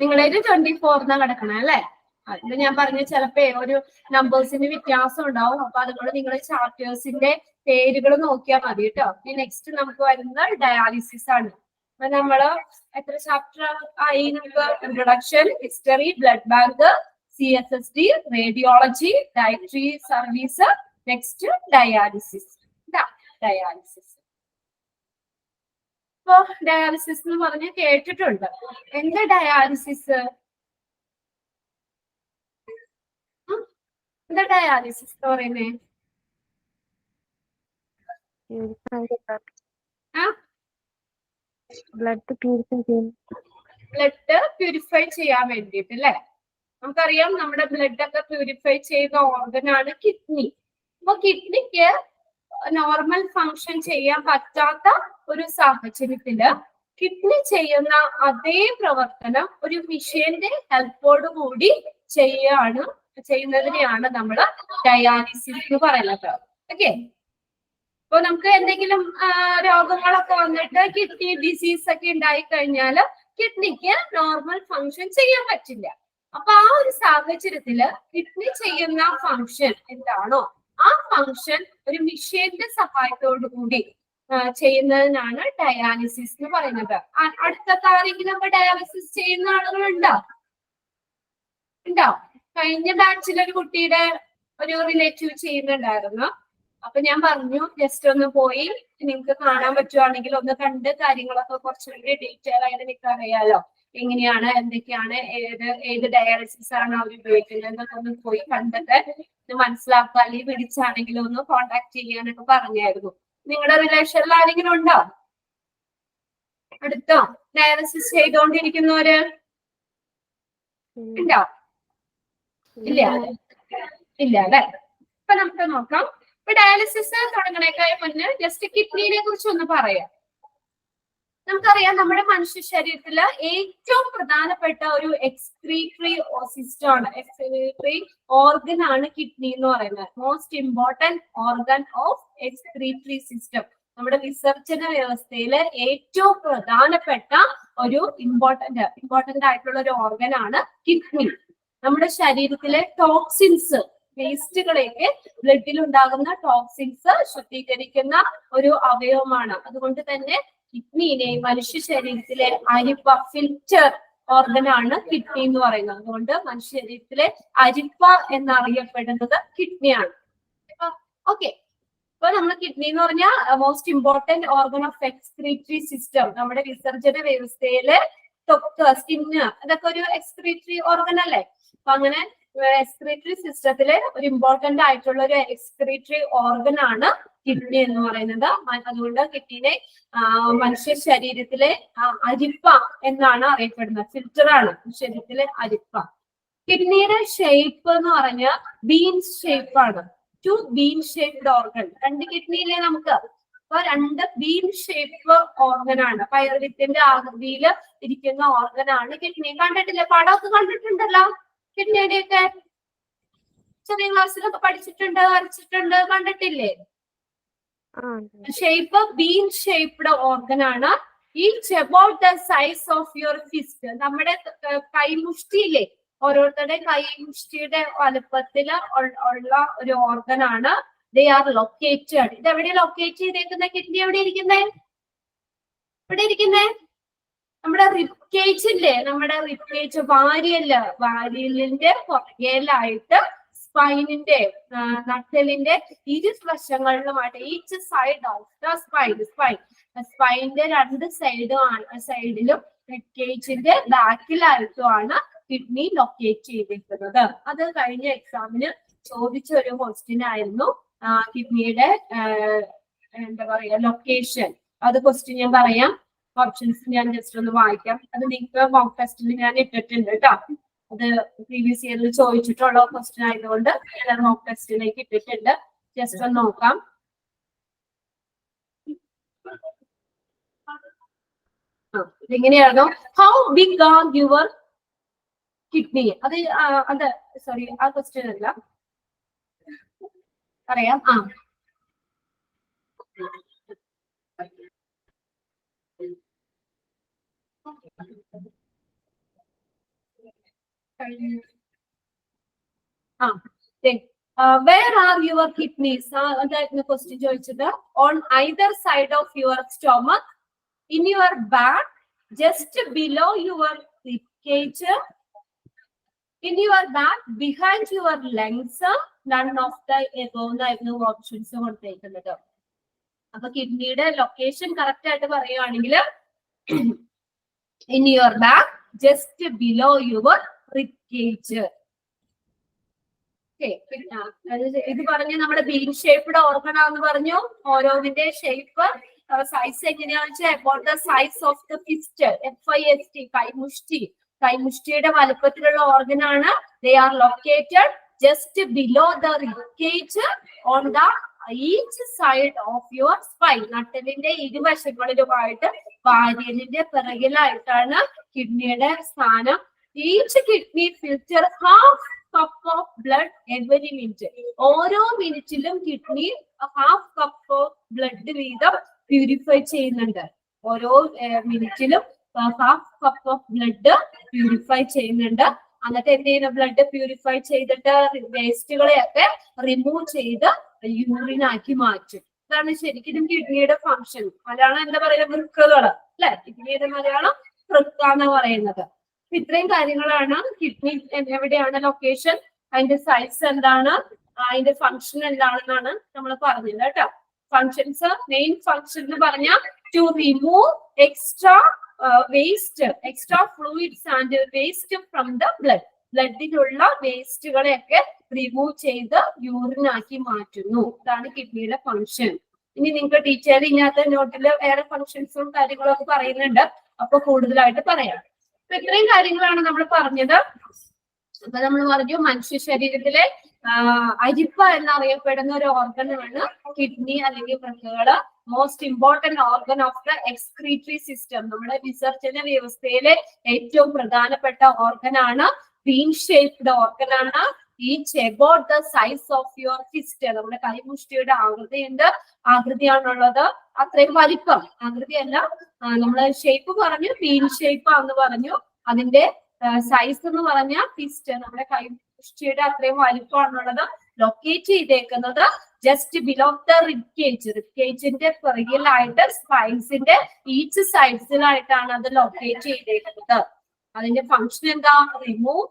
നിങ്ങളുടെ 24 കിടക്കണേ അല്ലേ? അതിൽ ഞാൻ പറഞ്ഞ ചിലപ്പോ ഒരു നമ്പേഴ്സിന് വ്യത്യാസം ഉണ്ടാവും. അപ്പൊ അതുകൊണ്ട് നിങ്ങൾ ചാപ്റ്റേഴ്സിന്റെ പേരുകൾ നോക്കിയാൽ മതി കേട്ടോ. നെക്സ്റ്റ് നമുക്ക് വരുന്ന ഡയാലിസിസ് ആണ്. അപ്പൊ നമ്മള് എത്ര ചാപ്റ്റർ ആയി? നമുക്ക് introduction, history, blood bank, CSSD, radiology, dietary service, next dialysis. Dialysis. ഇപ്പൊ ഡയാലിസിസ് എന്ന് പറഞ്ഞ് കേട്ടിട്ടുണ്ട്. എന്താ ഡയാലിസിസ്? എന്താ ഡയാലിസിസ് എന്ന് പറയുന്നേ? ബ്ലഡ് പ്യൂരിഫൈ ചെയ്യാൻ വേണ്ടിയിട്ട് അല്ലെ? നമുക്കറിയാം നമ്മുടെ ബ്ലഡ് ഒക്കെ പ്യൂരിഫൈ ചെയ്യുന്ന ഓർഗനാണ് കിഡ്നി. അപ്പൊ കിഡ്നിക്ക് നോർമൽ ഫങ്ഷൻ ചെയ്യാൻ പറ്റാത്ത ഒരു സാഹചര്യത്തില് കിഡ്നി ചെയ്യുന്ന അതേ പ്രവർത്തനം ഒരു മെഷീന്റെ ഹെൽപ്പോട് കൂടി ചെയ്യുന്നതിനെയാണ് നമ്മൾ ഡയാലിസിസ് എന്ന് പറയുന്നത്. ഓക്കെ, അപ്പൊ നമുക്ക് എന്തെങ്കിലും രോഗങ്ങളൊക്കെ വന്നിട്ട് കിഡ്നി ഡിസീസ് ഒക്കെ ഉണ്ടായി കഴിഞ്ഞാല് കിഡ്നിക്ക് നോർമൽ ഫങ്ഷൻ ചെയ്യാൻ പറ്റില്ല. അപ്പൊ ആ ഒരു സാഹചര്യത്തില് കിഡ്നി ചെയ്യുന്ന ഫങ്ഷൻ എന്താണോ ആ ഫങ്ഷൻ ഒരു മെഷീന്റെ സഹായത്തോടു കൂടി ചെയ്യുന്നതിനാണ് ഡയാലിസിസ് എന്ന് പറയുന്നത്. അടുത്ത ആരെങ്കിലും ഒക്കെ ഡയാലിസിസ് ചെയ്യുന്ന ആളുകളുണ്ടോ? കഴിഞ്ഞ ബാച്ചിൽ ഒരു കുട്ടിയുടെ ഒരു റിലേറ്റീവ് ചെയ്യുന്നുണ്ടായിരുന്നു. അപ്പൊ ഞാൻ പറഞ്ഞു ജസ്റ്റ് ഒന്ന് പോയി നിങ്ങൾക്ക് കാണാൻ പറ്റുവാണെങ്കിൽ ഒന്ന് കണ്ട് കാര്യങ്ങളൊക്കെ കുറച്ചുകൂടി ഡീറ്റെയിൽ ആയിട്ട് നിങ്ങൾക്ക് അറിയാലോ. എങ്ങനെയാണ്, എന്തൊക്കെയാണ്, ഏത് ഡയാലിസിസ് ആണ് അവർ ഉപയോഗിക്കുന്നത് എന്നൊക്കെ ഒന്ന് പോയി കണ്ടിട്ട് മനസ്സിലാക്കുക. അല്ലെങ്കിൽ വിളിച്ചാണെങ്കിലും ഒന്ന് കോണ്ടാക്ട് ചെയ്യാനൊക്കെ പറഞ്ഞായിരുന്നു. നിങ്ങളുടെ റിലേഷനിൽ ആരെങ്കിലും ഉണ്ടോ? അടുത്തോ ഡയാലിസിസ് ചെയ്തുകൊണ്ടിരിക്കുന്നവര് ഉണ്ടോ? ഇല്ല അല്ലെ? അപ്പൊ നമുക്ക് നോക്കാം. ഇപ്പൊ ഡയാലിസിസ് തുടങ്ങണേക്കാൾ മുന്നേ ജസ്റ്റ് കിഡ്നിനെ കുറിച്ച് ഒന്ന് പറയാം. നമുക്കറിയാം നമ്മുടെ മനുഷ്യ ശരീരത്തില് ഏറ്റവും പ്രധാനപ്പെട്ട ഒരു എക്സ്ക്രീറ്ററി സിസ്റ്റം ആണ്, എക്സ്ക്രീറ്ററി ഓർഗൻ ആണ് കിഡ്നി എന്ന് പറയുന്നത്. Most important organ of excretory system. നമ്മുടെ വിസർജന വ്യവസ്ഥയിലെ ഏറ്റവും പ്രധാനപ്പെട്ട ഒരു ഇമ്പോർട്ടന്റ് ആയിട്ടുള്ള ഒരു ഓർഗൻ ആണ് കിഡ്നി. നമ്മുടെ ശരീരത്തിലെ ടോക്സിൻസ്, വേസ്റ്റുകളെയൊക്കെ ബ്ലഡിൽ ഉണ്ടാകുന്ന ടോക്സിൻസ് ശുദ്ധീകരിക്കുന്ന ഒരു അവയവമാണ്. അതുകൊണ്ട് തന്നെ കിഡ്നിനെ മനുഷ്യ ശരീരത്തിലെ അരിപ്പ, ഫിൽറ്റർ ഓർഗനാണ് കിഡ്നി എന്ന് പറയുന്നത്. അതുകൊണ്ട് മനുഷ്യ ശരീരത്തിലെ അരിപ്പ എന്നറിയപ്പെടുന്നത് കിഡ്നിയാണ്. ഓക്കെ. അപ്പൊ നമ്മൾ കിഡ്നി എന്ന് പറഞ്ഞാൽ most important organ of excretory system. നമ്മുടെ വിസർജന വ്യവസ്ഥയില് ത്വക്ക്, സ്കിന്ന് അതൊക്കെ ഒരു എക്സ്ക്രീറ്ററി ഓർഗൻ അല്ലേ? അപ്പൊ അങ്ങനെ എക്സ്ക്രീറ്ററി സിസ്റ്റത്തില് ഒരു ഇമ്പോർട്ടന്റ് ആയിട്ടുള്ള ഒരു എക്സ്ക്രീറ്ററി ഓർഗൻ ആണ് കിഡ്നി എന്ന് പറയുന്നത്. അതുകൊണ്ട് കിഡ്നിനെ മനുഷ്യ ശരീരത്തിലെ അരിപ്പ എന്നാണ് അറിയപ്പെടുന്നത്. ഫിൽറ്റർ ആണ് ശരീരത്തിലെ അരിപ്പ. കിഡ്നിയുടെ ഷേപ്പ് എന്ന് പറഞ്ഞാൽ ബീൻ ഷേപ്പ് ആണ്. 2 ബീൻ ഷേപ്ഡ് ഓർഗൻ. 2 കിഡ്നിയിലെ നമുക്ക്. അപ്പൊ 2 ബീൻ ഷേപ്പ് ഓർഗൻ ആണ്. പയർവിത്തിന്റെ ആകൃതിയിൽ ഇരിക്കുന്ന ഓർഗൻ ആണ് കിഡ്നി. കണ്ടിട്ടില്ലേ? പടമൊക്കെ കണ്ടിട്ടുണ്ടല്ലോ കിഡ്നിയുടെയൊക്കെ. ചെറിയ ക്ലാസ്സിലൊക്കെ പഠിച്ചിട്ടുണ്ട്, വരച്ചിട്ടുണ്ട്, കണ്ടിട്ടില്ലേ? ഷേപ്പ് ബീൻ ഷേപ്ഡ് ഓർഗൻ ആണ്. Each about the size of your fist. നമ്മുടെ കൈമുഷ്ടിയില്ലേ, ഓരോരുത്തരുടെ കൈമുഷ്ടിയുടെ വലുപ്പത്തില് ഉള്ള ഒരു ഓർഗൻ ആണ്. They are located. ഇത് എവിടെ ലൊക്കേറ്റ് ചെയ്തേക്കുന്ന? കിഡ്നി എവിടെ ഇരിക്കുന്നേ? എവിടെ ഇരിക്കുന്നേ? നമ്മുടെ റിബ്കേജില്ലേ, നമ്മുടെ റിബ്കേജ്, വാരിയലിന്റെ പുറകിലായിട്ട് സ്പൈനിന്റെ നട്ടലിന്റെ ഇരുവശങ്ങളിലുമായിട്ട് ഈച്ച് സൈഡ് ഓഫ് ദ സ്പൈനിന്റെ 2 സൈഡിലും റിബ്കേജിന്റെ ബാക്കിലായിട്ടുമാണ് കിഡ്നി ലൊക്കേറ്റ് ചെയ്തിരിക്കുന്നത്. അത് കഴിഞ്ഞ എക്സാമിന് ചോദിച്ച ഒരു ക്വസ്റ്റ്യൻ ആയിരുന്നു. കിഡ്നിയുടെ എന്താ പറയാ ലൊക്കേഷൻ. അത് ക്വസ്റ്റ്യൻ ഞാൻ പറയാം. ഓപ്ഷൻസ് ഞാൻ ജസ്റ്റ് ഒന്ന് വായിക്കാം. അത് നിങ്ങൾക്ക് മോക്ക് ടെസ്റ്റിൽ ഞാൻ ഇട്ടിട്ടുണ്ട് കേട്ടോ. അത് പ്രീവിയസ് ഇയറിൽ ചോദിച്ചിട്ടുള്ള ക്വസ്റ്റ്യൻ ആയതുകൊണ്ട് ഞാൻ മോക്ക് ടെസ്റ്റിലേക്ക് ഇട്ടിട്ടുണ്ട്. ജസ്റ്റ് ഒന്ന് നോക്കാം. ഇതെങ്ങനെയാണോ? How big are your kidney? അത് സോറി, ആ ക്വസ്റ്റ്യൻ അല്ല, പറയാം. Where are your kidneys? അതായിരുന്നു ക്വസ്റ്റ്യൻ ചോദിച്ചത്. On either side of your stomach, in your back, just below your ribcage, in your back, behind your lungs, none of the above എന്നായിരുന്നു options കൊടുത്തേക്കുന്നത്. അപ്പൊ കിഡ്നിയുടെ location correct ആയിട്ട് പറയുകയാണെങ്കിൽ in your back, just below your ribcage. ഇത് പറഞ്ഞ് നമ്മുടെ been shaped organ ആണെന്ന് പറഞ്ഞു. ഓരോന്നിന്റെ ഷേപ്പ് സൈസ് എങ്ങനെയാണെന്ന് വെച്ചാൽ about the size of the fist, FIST, കൈമുഷ്ടിയുടെ വലുപ്പത്തിലുള്ള ഓർഗൻ ആണ്. They are located just below the ribcage on the each side of your spine. നട്ടലിന്റെ ഇരുവശങ്ങളിലുമായിട്ട് വാരിയലിന്റെ പിറകിലായിട്ടാണ് കിഡ്നിയുടെ സ്ഥാനം. Each kidney filter half cup of blood every minute. ഓരോ മിനിറ്റിലും kidney half cup of blood വീതം പ്യൂരിഫൈ ചെയ്യുന്നുണ്ട്. ഓരോ മിനിറ്റിലും half cup of blood purify ചെയ്യുന്നുണ്ട്. എന്നിട്ട് എന്ത് ചെയ്യുന്ന? ബ്ലഡ് പ്യൂരിഫൈ ചെയ്തിട്ട് വേസ്റ്റുകളെയൊക്കെ റിമൂവ് ചെയ്ത് യൂറിനാക്കി മാറ്റും. ഇതാണ് ശരിക്കും കിഡ്നിയുടെ ഫംഗ്ഷൻ. മലയാളം എന്താ പറയുക? വൃക്കകള് അല്ലെ? കിഡ്നിയുടെ മലയാളം വൃക്ക എന്ന് പറയുന്നത്. ഇത്രയും കാര്യങ്ങളാണ് കിഡ്നി എവിടെയാണ് ലൊക്കേഷൻ, അതിന്റെ സൈസ് എന്താണ്, അതിന്റെ ഫംഗ്ഷൻ എന്താണെന്നാണ് നമ്മൾ പറഞ്ഞത് കേട്ടോ. ഫങ്ഷൻസ്, മെയിൻ ഫംഗ്ഷൻ എന്ന് പറഞ്ഞാൽ to remove extra waste, extra fluids and waste from the blood. ബ്ലഡിലുള്ള വേസ്റ്റുകളെയൊക്കെ റിമൂവ് ചെയ്ത് യൂറിനാക്കി മാറ്റുന്നു. ഇതാണ് കിഡ്നിയുടെ ഫംഗ്ഷൻ. ഇനി നിങ്ങൾക്ക് ടീച്ചർ ഇതിനകത്ത് നോട്ടില് വേറെ ഫംഗ്ഷൻസും കാര്യങ്ങളും ഒക്കെ പറയുന്നുണ്ട്. അപ്പൊ കൂടുതലായിട്ട് പറയാം. അപ്പൊ ഇത്രയും കാര്യങ്ങളാണ് നമ്മൾ പറഞ്ഞത്. അപ്പൊ നമ്മൾ പറഞ്ഞു മനുഷ്യ ശരീരത്തിലെ അരിപ്പ എന്നറിയപ്പെടുന്ന ഒരു ഓർഗനാണ് കിഡ്നി അല്ലെങ്കിൽ വൃക്കകള്. Most important organ of the excretory system. നമ്മുടെ വിസർജന വ്യവസ്ഥയിലെ ഏറ്റവും പ്രധാനപ്പെട്ട ഓർഗനാണ്. ബീൻ ഷേപ്ഡ് ഓർഗനാണ്. Each about the size of your fist. നമ്മുടെ കൈമുഷ്ടിയുടെ ആകൃതിയാണുള്ളത്. അത്രയും വലിപ്പം, ആകൃതിയല്ല, നമ്മള് ഷേപ്പ് പറഞ്ഞു, ബീൻ ഷേപ്പ് ആണെന്ന് പറഞ്ഞു. അതിന്റെ സൈസ് എന്ന് പറഞ്ഞ ഫിസ്റ്റ്, നമ്മുടെ കൈമുഷ്ടിയുടെ അത്രയും വലിപ്പമാണുള്ളത്. ലൊക്കേറ്റ് ചെയ്തേക്കുന്നത് ജസ്റ്റ് ബിലോ ദ റിബ്കേജ്. റിബ്കേജിന്റെ പിറകിലായിട്ട് സ്പൈൻസിന്റെ ഈച്ച് സൈഡ്സിലായിട്ടാണ് അത് ലൊക്കേറ്റ് ചെയ്തേക്കുന്നത്. അതിന്റെ ഫംഗ്ഷൻ എന്താ? Remove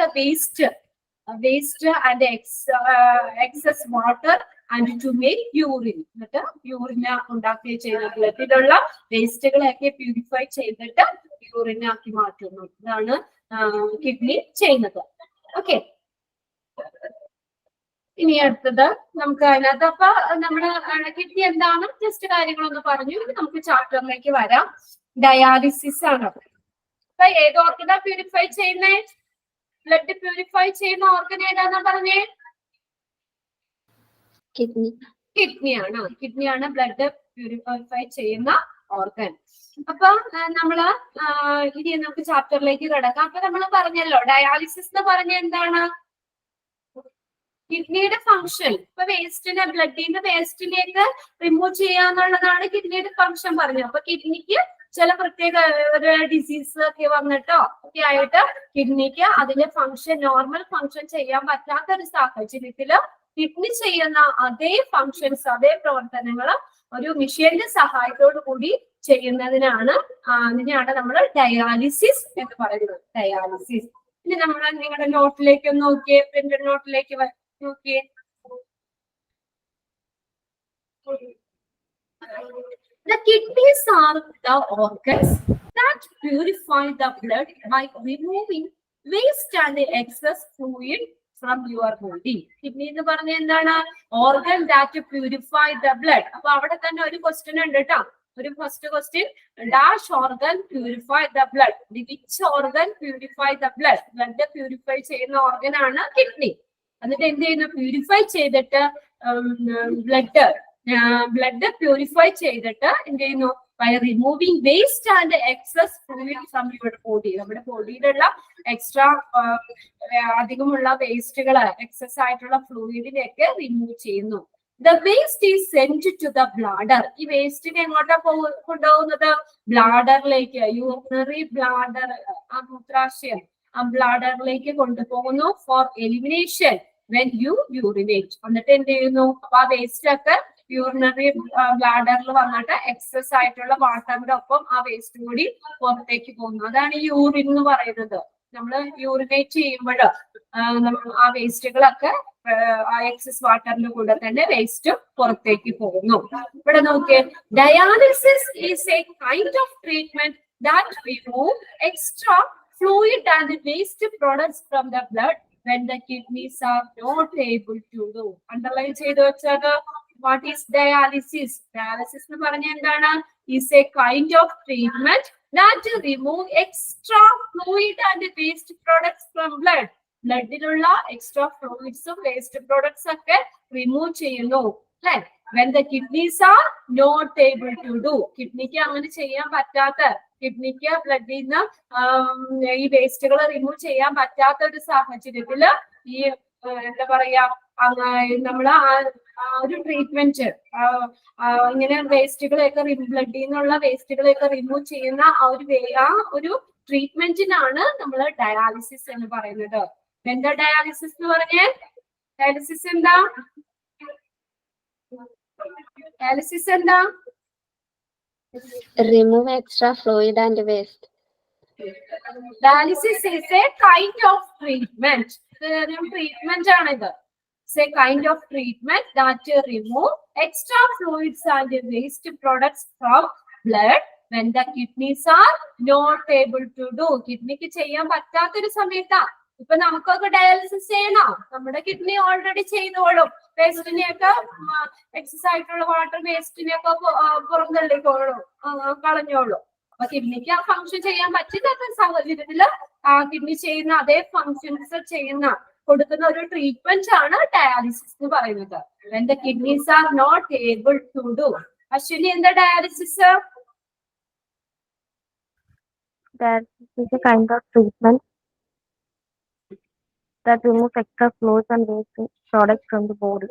the waste waste and excess water and to make urine. എന്നിട്ട് യൂറിന് ഉണ്ടാക്കി ചെയ്തിട്ടുള്ള ഇതിലുള്ള വേസ്റ്റുകളൊക്കെ പ്യൂരിഫൈ ചെയ്തിട്ട് യൂറിനാക്കി മാറ്റുന്നു. ഇതാണ് കിഡ്നി ചെയ്യുന്നത്. ഓക്കെ, ഇനി അടുത്തത് നമുക്ക് അതിനകത്ത് അപ്പൊ നമ്മള് കിഡ്നി എന്താണ് ജസ്റ്റ് കാര്യങ്ങളൊന്ന് പറഞ്ഞു. നമുക്ക് ചാപ്റ്ററിലേക്ക് വരാം. ഡയാലിസിസ് ആണ്. അപ്പൊ ഏത് ഓർഗനാ പ്യൂരിഫൈ ചെയ്യുന്നേ? ബ്ലഡ് പ്യൂരിഫൈ ചെയ്യുന്ന ഓർഗൻ ഏതാന്നാ പറഞ്ഞേ? കിഡ്നി. കിഡ്നിയാണ്. കിഡ്നിയാണ് ബ്ലഡ് പ്യൂരിഫൈ ചെയ്യുന്ന ഓർഗൻ. അപ്പൊ നമ്മള് ഇനി നമുക്ക് ചാപ്റ്ററിലേക്ക് കിടക്കാം. അപ്പൊ നമ്മൾ പറഞ്ഞല്ലോ ഡയാലിസിസ് എന്ന് പറഞ്ഞ എന്താണ്? കിഡ്നിയുടെ ഫംഗ്ഷൻ. ഇപ്പൊ വേസ്റ്റിനെ ബ്ലഡിന്റെ വേസ്റ്റിലേക്ക് റിമൂവ് ചെയ്യാന്നുള്ളതാണ് കിഡ്നിയുടെ ഫംഗ്ഷൻ പറഞ്ഞത്. അപ്പൊ കിഡ്നിക്ക് ചില പ്രത്യേക ഡിസീസ് ഒക്കെ വന്നിട്ടോ ഒക്കെ ആയിട്ട് കിഡ്നിക്ക് അതിന്റെ ഫംഗ്ഷൻ നോർമൽ ഫംഗ്ഷൻ ചെയ്യാൻ പറ്റാത്ത ഒരു സാഹചര്യത്തില് കിഡ്നി ചെയ്യുന്ന അതേ ഫങ്ഷൻസ് അതേ പ്രവർത്തനങ്ങൾ ഒരു മെഷീന്റെ സഹായത്തോടു കൂടി ചെയ്യുന്നതിനാണ് നമ്മൾ ഡയാലിസിസ് എന്ന് പറയുന്നത്. ഡയാലിസിസ്. ഇനി നമ്മൾ നിങ്ങളുടെ നോട്ടിലേക്ക് നോക്കിയേ, പ്രിന്റഡ് നോട്ടിലേക്ക് നോക്കിയേ. The kidneys are the organs that purify the blood by removing waste and excess fluid from your body. Kidney എന്ന് പറഞ്ഞ എന്താണ്? Organ that purify the blood. അപ്പൊ അവിടെ തന്നെ ഒരു ക്വസ്റ്റ്യൻ ഉണ്ട് കേട്ടോ. ഒരു first question, dash organ purify the blood. Which organ purify the blood? Blood purify ചെയ്യുന്ന ഓർഗൻ ആണ് കിഡ്നി. എന്നിട്ട് എന്ത് ചെയ്യുന്നു? പ്യൂരിഫൈ ചെയ്തിട്ട് ബ്ലഡ് പ്യൂരിഫൈ ചെയ്തിട്ട് എന്ത് ചെയ്യുന്നു? By removing waste and excess fluid from your body. നമ്മുടെ ബോഡിയിലുള്ള എക്സ്ട്രാ അധികമുള്ള വേസ്റ്റുകള് എക്സസ് ആയിട്ടുള്ള ഫ്ലൂയിഡിനെയൊക്കെ റിമൂവ് ചെയ്യുന്നു. The waste is send to the bladder. ഈ വേസ്റ്റിനെ എങ്ങോട്ടാ കൊണ്ടുപോകുന്നത്? ബ്ലാഡറിലേക്ക്. യൂറിനറി ബ്ലാഡർ, ആ മൂത്രാശയം ആ ബ്ലാഡറിലേക്ക് കൊണ്ടുപോകുന്നു for elimination when you urinate. എന്നിട്ട് എന്ത് ചെയ്യുന്നു? അപ്പൊ ആ വേസ്റ്റ് ഒക്കെ യൂറിനറി ബ്ലാഡറിൽ വന്നിട്ട് എക്സസ് ആയിട്ടുള്ള വാട്ടറിന്റെ ഒപ്പം ആ വേസ്റ്റ് കൂടി പുറത്തേക്ക് പോകുന്നു. അതാണ് യൂറിൻ എന്ന് പറയുന്നത്. നമ്മൾ യൂറിനേറ്റ് ചെയ്യുമ്പോൾ ആ വേസ്റ്റുകളൊക്കെ ആ എക്സസ് വാട്ടറിന്റെ കൂടെ തന്നെ വേസ്റ്റ് പുറത്തേക്ക് പോകുന്നു. ഇവിടെ നോക്കിയേ, dialysis is A kind of treatment that remove extra fluid and waste products from the blood when the kidneys are not able to do. Underline ചെയ്തു വെച്ചത്. What is dialysis? Dialysis എന്ന് പറഞ്ഞ എന്താണ്? Is a kind of treatment that remove extra fluid and waste products from blood. ബ്ലഡിലുള്ള extra ഫ്ലൂയിഡ്സും waste products ഒക്കെ remove ചെയ്യുന്നു. അല്ലെ? when the kidneys are not able to do. കിഡ്നിക്ക് അങ്ങനെ ചെയ്യാൻ പറ്റാത്ത, കിഡ്നിക്ക് ബ്ലഡിൽ നിന്ന് ഈ വേസ്റ്റുകൾ റിമൂവ് ചെയ്യാൻ പറ്റാത്ത ഒരു സാഹചര്യത്തില് ഈ എന്താ പറയാ നമ്മള് ഒരു ട്രീറ്റ്മെന്റ് ഇങ്ങനെ വേസ്റ്റുകളെയൊക്കെ ബ്ലഡിൽ നിന്നുള്ള വേസ്റ്റുകളെയൊക്കെ റിമൂവ് ചെയ്യുന്ന ആ ഒരു ട്രീറ്റ്മെന്റിനാണ് നമ്മൾ ഡയാലിസിസ് എന്ന് പറയുന്നത്. എന്താ ഡയാലിസിസ് എന്ന് പറഞ്ഞേ? ഡയാലിസിസ് എന്താ? ഡയാലിസിസ് എന്താ? Remove extra fluid and waste. Dialysis is a kind of treatment. Treatment ആണിത്. It's a kind of treatment that remove extra fluids and waste products from blood when the kidneys are not able to do. കിഡ്നിക്ക് ചെയ്യാൻ പറ്റാത്തൊരു സമയത്താ. ഇപ്പൊ നമുക്കൊക്കെ dialysis ചെയ്യണം. നമ്മുടെ kidney already ചെയ്തോളും. വേസ്റ്റിനെയൊക്കെ എക്സസ് ആയിട്ടുള്ള വാട്ടർ വേസ്റ്റിനെയൊക്കെ പുറന്തള്ളിക്കോളും, കളഞ്ഞോളും. അപ്പൊ കിഡ്നിക്ക് ആ ഫംഗ്ഷൻ ചെയ്യാൻ പറ്റില്ലാത്ത സാഹചര്യത്തില് കിഡ്നി ചെയ്യുന്ന അതേ ഫങ്ഷൻസ് കൊടുക്കുന്ന ഒരു ട്രീറ്റ്മെന്റ് ആണ് ഡയാലിസിസ് എന്ന് പറയുന്നത്. when the kidneys are not able to do. Ashwini, എന്താ dialysis? Dialysis is a kind of treatment that removes extra fluids and waste products from the body.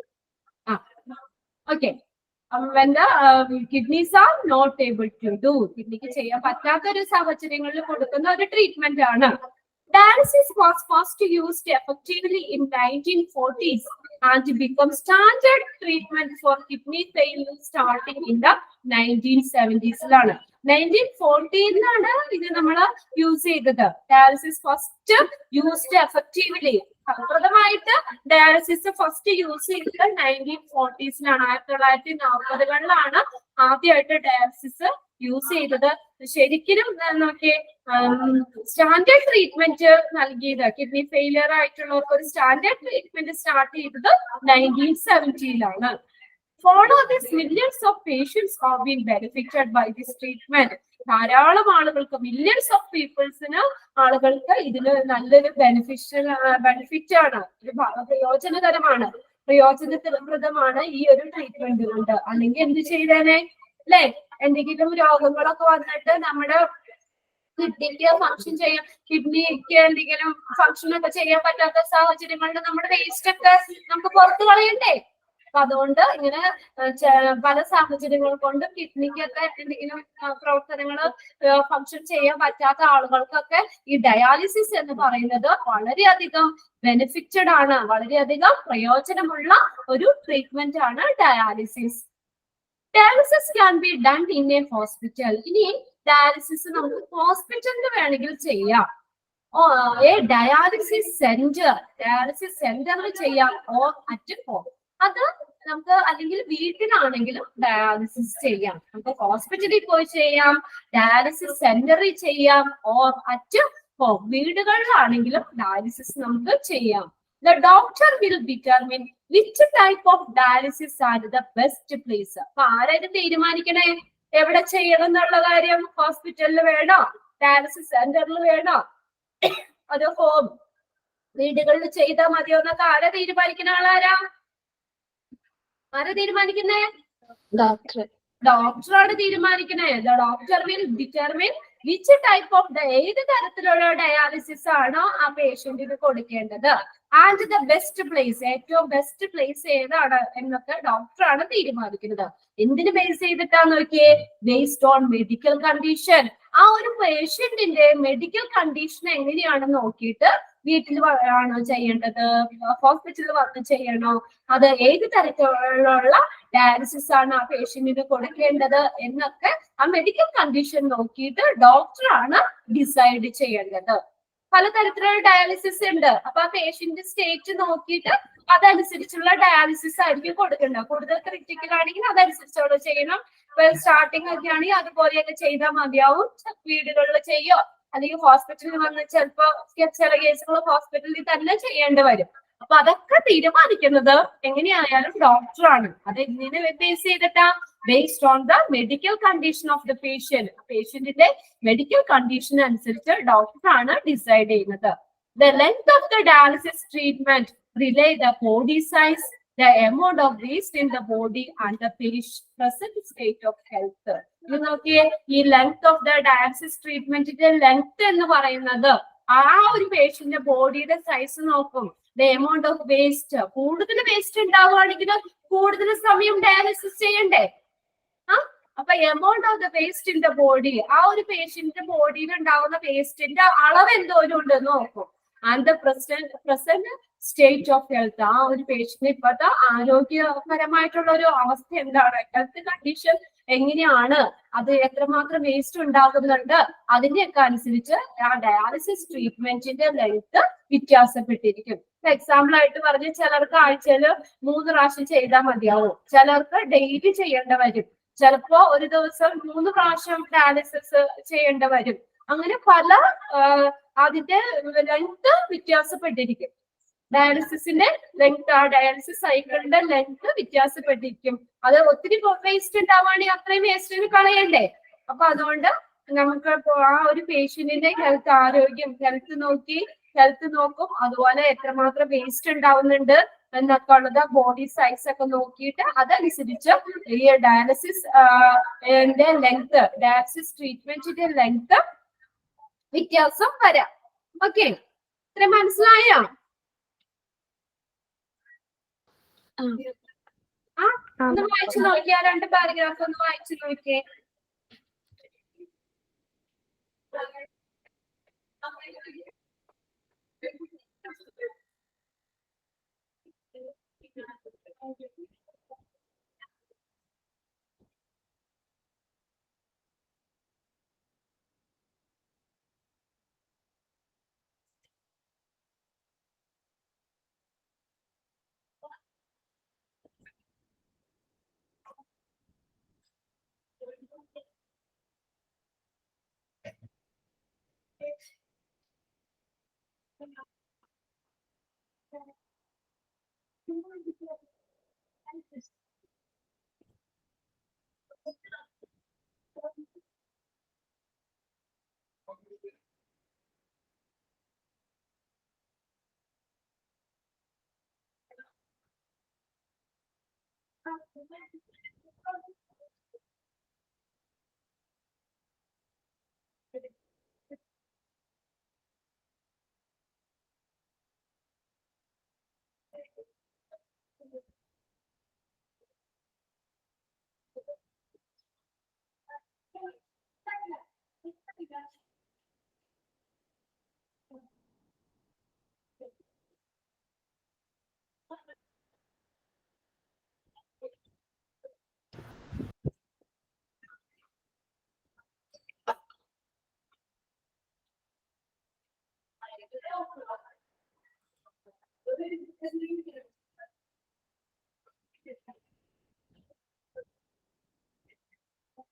Okay. When the kidneys are not able to do. കിഡ്നിക്ക് ചെയ്യാൻ പറ്റാത്ത ഒരു സാഹചര്യങ്ങളിൽ കൊടുക്കുന്ന ഒരു treatment ആണ്. Dialysis was first used effectively in 1940s and became standard treatment for kidney failure starting in the 1970s. 1940 ഇത് നമ്മൾ യൂസ് ചെയ്തത്. ഡയാലിസിസ് ഫസ്റ്റ് യൂസ്ഡ് എഫക്റ്റീവ്ലി ഫലപ്രദമായിട്ട് ഡയാലിസിസ് ഫസ്റ്റ് യൂസ് ചെയ്തത് 1940s-ലാണ്, 1940-കളിലാണ് ആദ്യമായിട്ട് ഡയാലിസിസ് യൂസ് ചെയ്തത്. ശരിക്കും നോക്കിയേ, സ്റ്റാൻഡേർഡ് ട്രീറ്റ്മെന്റ് നൽകിയത് കിഡ്നി ഫെയിലിയർ ആയിട്ടുള്ളവർക്ക് ഒരു സ്റ്റാൻഡേർഡ് ട്രീറ്റ്മെന്റ് സ്റ്റാർട്ട് ചെയ്തത് 1970-ലാണ്. Follow this, millions of patients have been benefited by this treatment. ധാരാളം ആളുകൾക്ക്, മില്യൺസ് ഓഫ് പീപ്പിൾസിന് ആളുകൾക്ക് ഇതിന് നല്ലൊരു ബെനിഫിറ്റ് ആണ്, പ്രയോജനപ്രദമാണ് ഈ ഒരു ട്രീറ്റ്മെന്റ് കൊണ്ട്. അല്ലെങ്കിൽ എന്ത് ചെയ്തേനെ അല്ലെ, എന്തെങ്കിലും രോഗങ്ങളൊക്കെ വന്നിട്ട് നമ്മുടെ കിഡ്നിക്ക് ഫങ്ഷൻ ചെയ്യാൻ, കിഡ്നിക്ക് എന്തെങ്കിലും ഫങ്ഷൻ ഒക്കെ ചെയ്യാൻ പറ്റാത്ത സാഹചര്യങ്ങളിൽ നമ്മുടെ വേസ്റ്റ് ഒക്കെ നമുക്ക് പുറത്ത് കളയണ്ടേ. അപ്പൊ അതുകൊണ്ട് ഇങ്ങനെ പല സാഹചര്യങ്ങൾ കൊണ്ട് കിഡ്നിക്കൊക്കെ എന്തെങ്കിലും പ്രവർത്തനങ്ങൾ ഫങ്ഷൻ ചെയ്യാൻ പറ്റാത്ത ആളുകൾക്കൊക്കെ ഈ ഡയാലിസിസ് എന്ന് പറയുന്നത് വളരെയധികം ബെനിഫിറ്റഡ് ആണ്, വളരെയധികം പ്രയോജനമുള്ള ഒരു ട്രീറ്റ്മെന്റ് ആണ് dialysis. Dialysis can be done in A hospital. ഇനി ഡയാലിസിസ് നമുക്ക് ഹോസ്പിറ്റലിൽ വേണമെങ്കിൽ ചെയ്യാം. ഡയാലിസിസ് സെന്ററിൽ ചെയ്യാം, ഓർ അറ്റ് ഹോം. അത് നമുക്ക് അല്ലെങ്കിൽ വീട്ടിലാണെങ്കിലും ഡയാലിസിസ് ചെയ്യാം. നമുക്ക് ഹോസ്പിറ്റലിൽ പോയി ചെയ്യാം, ഡയാലിസിസ് സെന്ററിൽ ചെയ്യാം, ഓർ അറ്റ് ഹോം. വീടുകളിലാണെങ്കിലും ഡയാലിസിസ് നമുക്ക് ചെയ്യാം. The doctor will determine which type of dialysis are the best place. അപ്പൊ ആരായത് തീരുമാനിക്കണേ എവിടെ ചെയ്യണം എന്നുള്ള കാര്യം? ഹോസ്പിറ്റലിൽ വേണോ, ഡയാലിസിസ് സെന്ററിൽ വേണോ, അതോ ഹോം വീടുകളിൽ ചെയ്താൽ മതിയോ എന്നൊക്കെ ആരാ തീരുമാനിക്കുന്ന ആളാരാ? ആരാ തീരുമാനിക്കുന്നേ? ഡോക്ടറാണ് തീരുമാനിക്കണേ. The doctor will determine which type of ഏത് തരത്തിലുള്ള ഡയാലിസിസ് ആണോ ആ പേഷ്യന്റിന് കൊടുക്കേണ്ടത്. ആൻഡ് ദ ബെസ്റ്റ് പ്ലേസ്, ഏറ്റവും ബെസ്റ്റ് പ്ലേസ് ഏതാണ് എന്നൊക്കെ ഡോക്ടറാണ് തീരുമാനിക്കുന്നത്. എന്തിന് ബേസ് ചെയ്തിട്ടാന്ന് നോക്കിയേ? Based on medical condition. ആ ഒരു പേഷ്യന്റിന്റെ മെഡിക്കൽ കണ്ടീഷൻ എങ്ങനെയാണെന്ന് നോക്കിയിട്ട് വീട്ടിൽ ആണോ ചെയ്യേണ്ടത്, ഹോസ്പിറ്റലിൽ വന്ന് ചെയ്യണോ, അത് ഏത് തരത്തിലുള്ള ഡയാലിസിസ് ആണ് ആ പേഷ്യന്റിന് കൊടുക്കേണ്ടത് എന്നൊക്കെ ആ മെഡിക്കൽ കണ്ടീഷൻ നോക്കിയിട്ട് ഡോക്ടറാണ് ഡിസൈഡ് ചെയ്യേണ്ടത്. പലതരത്തിലുള്ള ഡയാലിസിസ് ഉണ്ട്. അപ്പൊ ആ പേഷ്യന്റ് സ്റ്റേറ്റ് നോക്കിയിട്ട് അതനുസരിച്ചുള്ള ഡയാലിസിസ് ആയിരിക്കും കൊടുക്കേണ്ടത്. കൂടുതൽ ക്രിട്ടിക്കൽ ആണെങ്കിൽ അതനുസരിച്ചുള്ള ചെയ്യണം. സ്റ്റാർട്ടിംഗ് ഒക്കെ ആണെങ്കിൽ അതുപോലെയൊക്കെ ചെയ്താൽ മതിയാവും. വീടുകളിൽ ചെയ്യോ അല്ലെങ്കിൽ ഹോസ്പിറ്റലിൽ വന്ന് ചിലപ്പോ ചില കേസുകൾ ഹോസ്പിറ്റലിൽ തന്നെ ചെയ്യേണ്ടി വരും. അപ്പൊ അതൊക്കെ തീരുമാനിക്കുന്നത് എങ്ങനെയായാലും ഡോക്ടറാണ്. അത് എങ്ങനെ ബേസ് ചെയ്തിട്ടാ? Based on the medical condition of the patient. പേഷ്യന്റിന്റെ മെഡിക്കൽ കണ്ടീഷൻ അനുസരിച്ച് ഡോക്ടറാണ് ഡിസൈഡ് ചെയ്യുന്നത്. The length of the dialysis treatment rely the body size, the amount of waste in the body and the present state of health. ഇത് നോക്കിയേ, ഈ length of the dialysis ട്രീറ്റ്മെന്റിന്റെ length എന്ന് പറയുന്നത് ആ ഒരു പേഷ്യന്റിന്റെ ബോഡിയുടെ സൈസ് നോക്കും. ദ എമൗണ്ട് ഓഫ് വേസ്റ്റ്, കൂടുതൽ വേസ്റ്റ് ഉണ്ടാവുകയാണെങ്കിൽ കൂടുതൽ സമയം ഡയാലിസിസ് ചെയ്യണ്ടേ? അപ്പൊ amount of the waste in the body, ആ ഒരു പേഷ്യന്റിന്റെ ബോഡിയിൽ ഉണ്ടാവുന്ന വേസ്റ്റിന്റെ അളവ് എന്തോരം ഉണ്ടെന്ന് നോക്കും. And the present state of health, ആ ഒരു പേഷ്യന്റ് ഇപ്പോഴത്തെ ആരോഗ്യപരമായിട്ടുള്ള ഒരു അവസ്ഥ എന്താണ്, ഹെൽത്ത് കണ്ടീഷൻ എങ്ങനെയാണ്, അത് എത്രമാത്രം വേസ്റ്റ് ഉണ്ടാകുന്നുണ്ട്, അതിന്റെയൊക്കെ അനുസരിച്ച് ആ ഡയാലിസിസ് ട്രീറ്റ്മെന്റിന്റെ ലെങ്ത് വ്യത്യാസപ്പെട്ടിരിക്കും. എക്സാമ്പിൾ ആയിട്ട് പറഞ്ഞ് ചിലർക്ക് ആഴ്ചയിൽ 3 പ്രാവശ്യം ചെയ്താൽ മതിയാവും, ചിലർക്ക് ഡെയിലി ചെയ്യേണ്ട വരും, ചിലപ്പോ ഒരു ദിവസം 3 പ്രാവശ്യം ഡയാലിസിസ് ചെയ്യേണ്ട വരും. അങ്ങനെ പല അതിന്റെ ലെങ്ത് വ്യത്യാസപ്പെട്ടിരിക്കും. ഡയാലിസിസിന്റെ ലെങ്ത്, ആ ഡയാലിസിസ് സൈക്കിളിന്റെ ലെങ്ത് വ്യത്യാസപ്പെട്ടിരിക്കും. അത് ഒത്തിരി വേസ്റ്റ് ഉണ്ടാവുകയാണെങ്കിൽ അത്രയും വേസ്റ്റിന് കളയണ്ടേ. അപ്പൊ അതുകൊണ്ട് നമുക്ക് ആ ഒരു പേഷ്യന്റിന്റെ ഹെൽത്ത് നോക്കും. അതുപോലെ എത്രമാത്രം വേസ്റ്റ് ഉണ്ടാവുന്നുണ്ട് എന്നൊക്കെ ഉള്ളത് ബോഡി സൈസ് ഒക്കെ നോക്കിയിട്ട് അതനുസരിച്ച് ഈ ഡയാലിസിസ് ഡയാലിസിസ് ട്രീറ്റ്മെന്റിന്റെ ലെങ്ത് വ്യത്യാസം വരാം. ഓക്കെ, ഇത്ര മനസ്സിലായോ? ഒന്ന് വായിച്ചു നോക്കിയാ, 2 പാരഗ്രാഫ് ഒന്ന് വായിച്ചു നോക്കിയേ.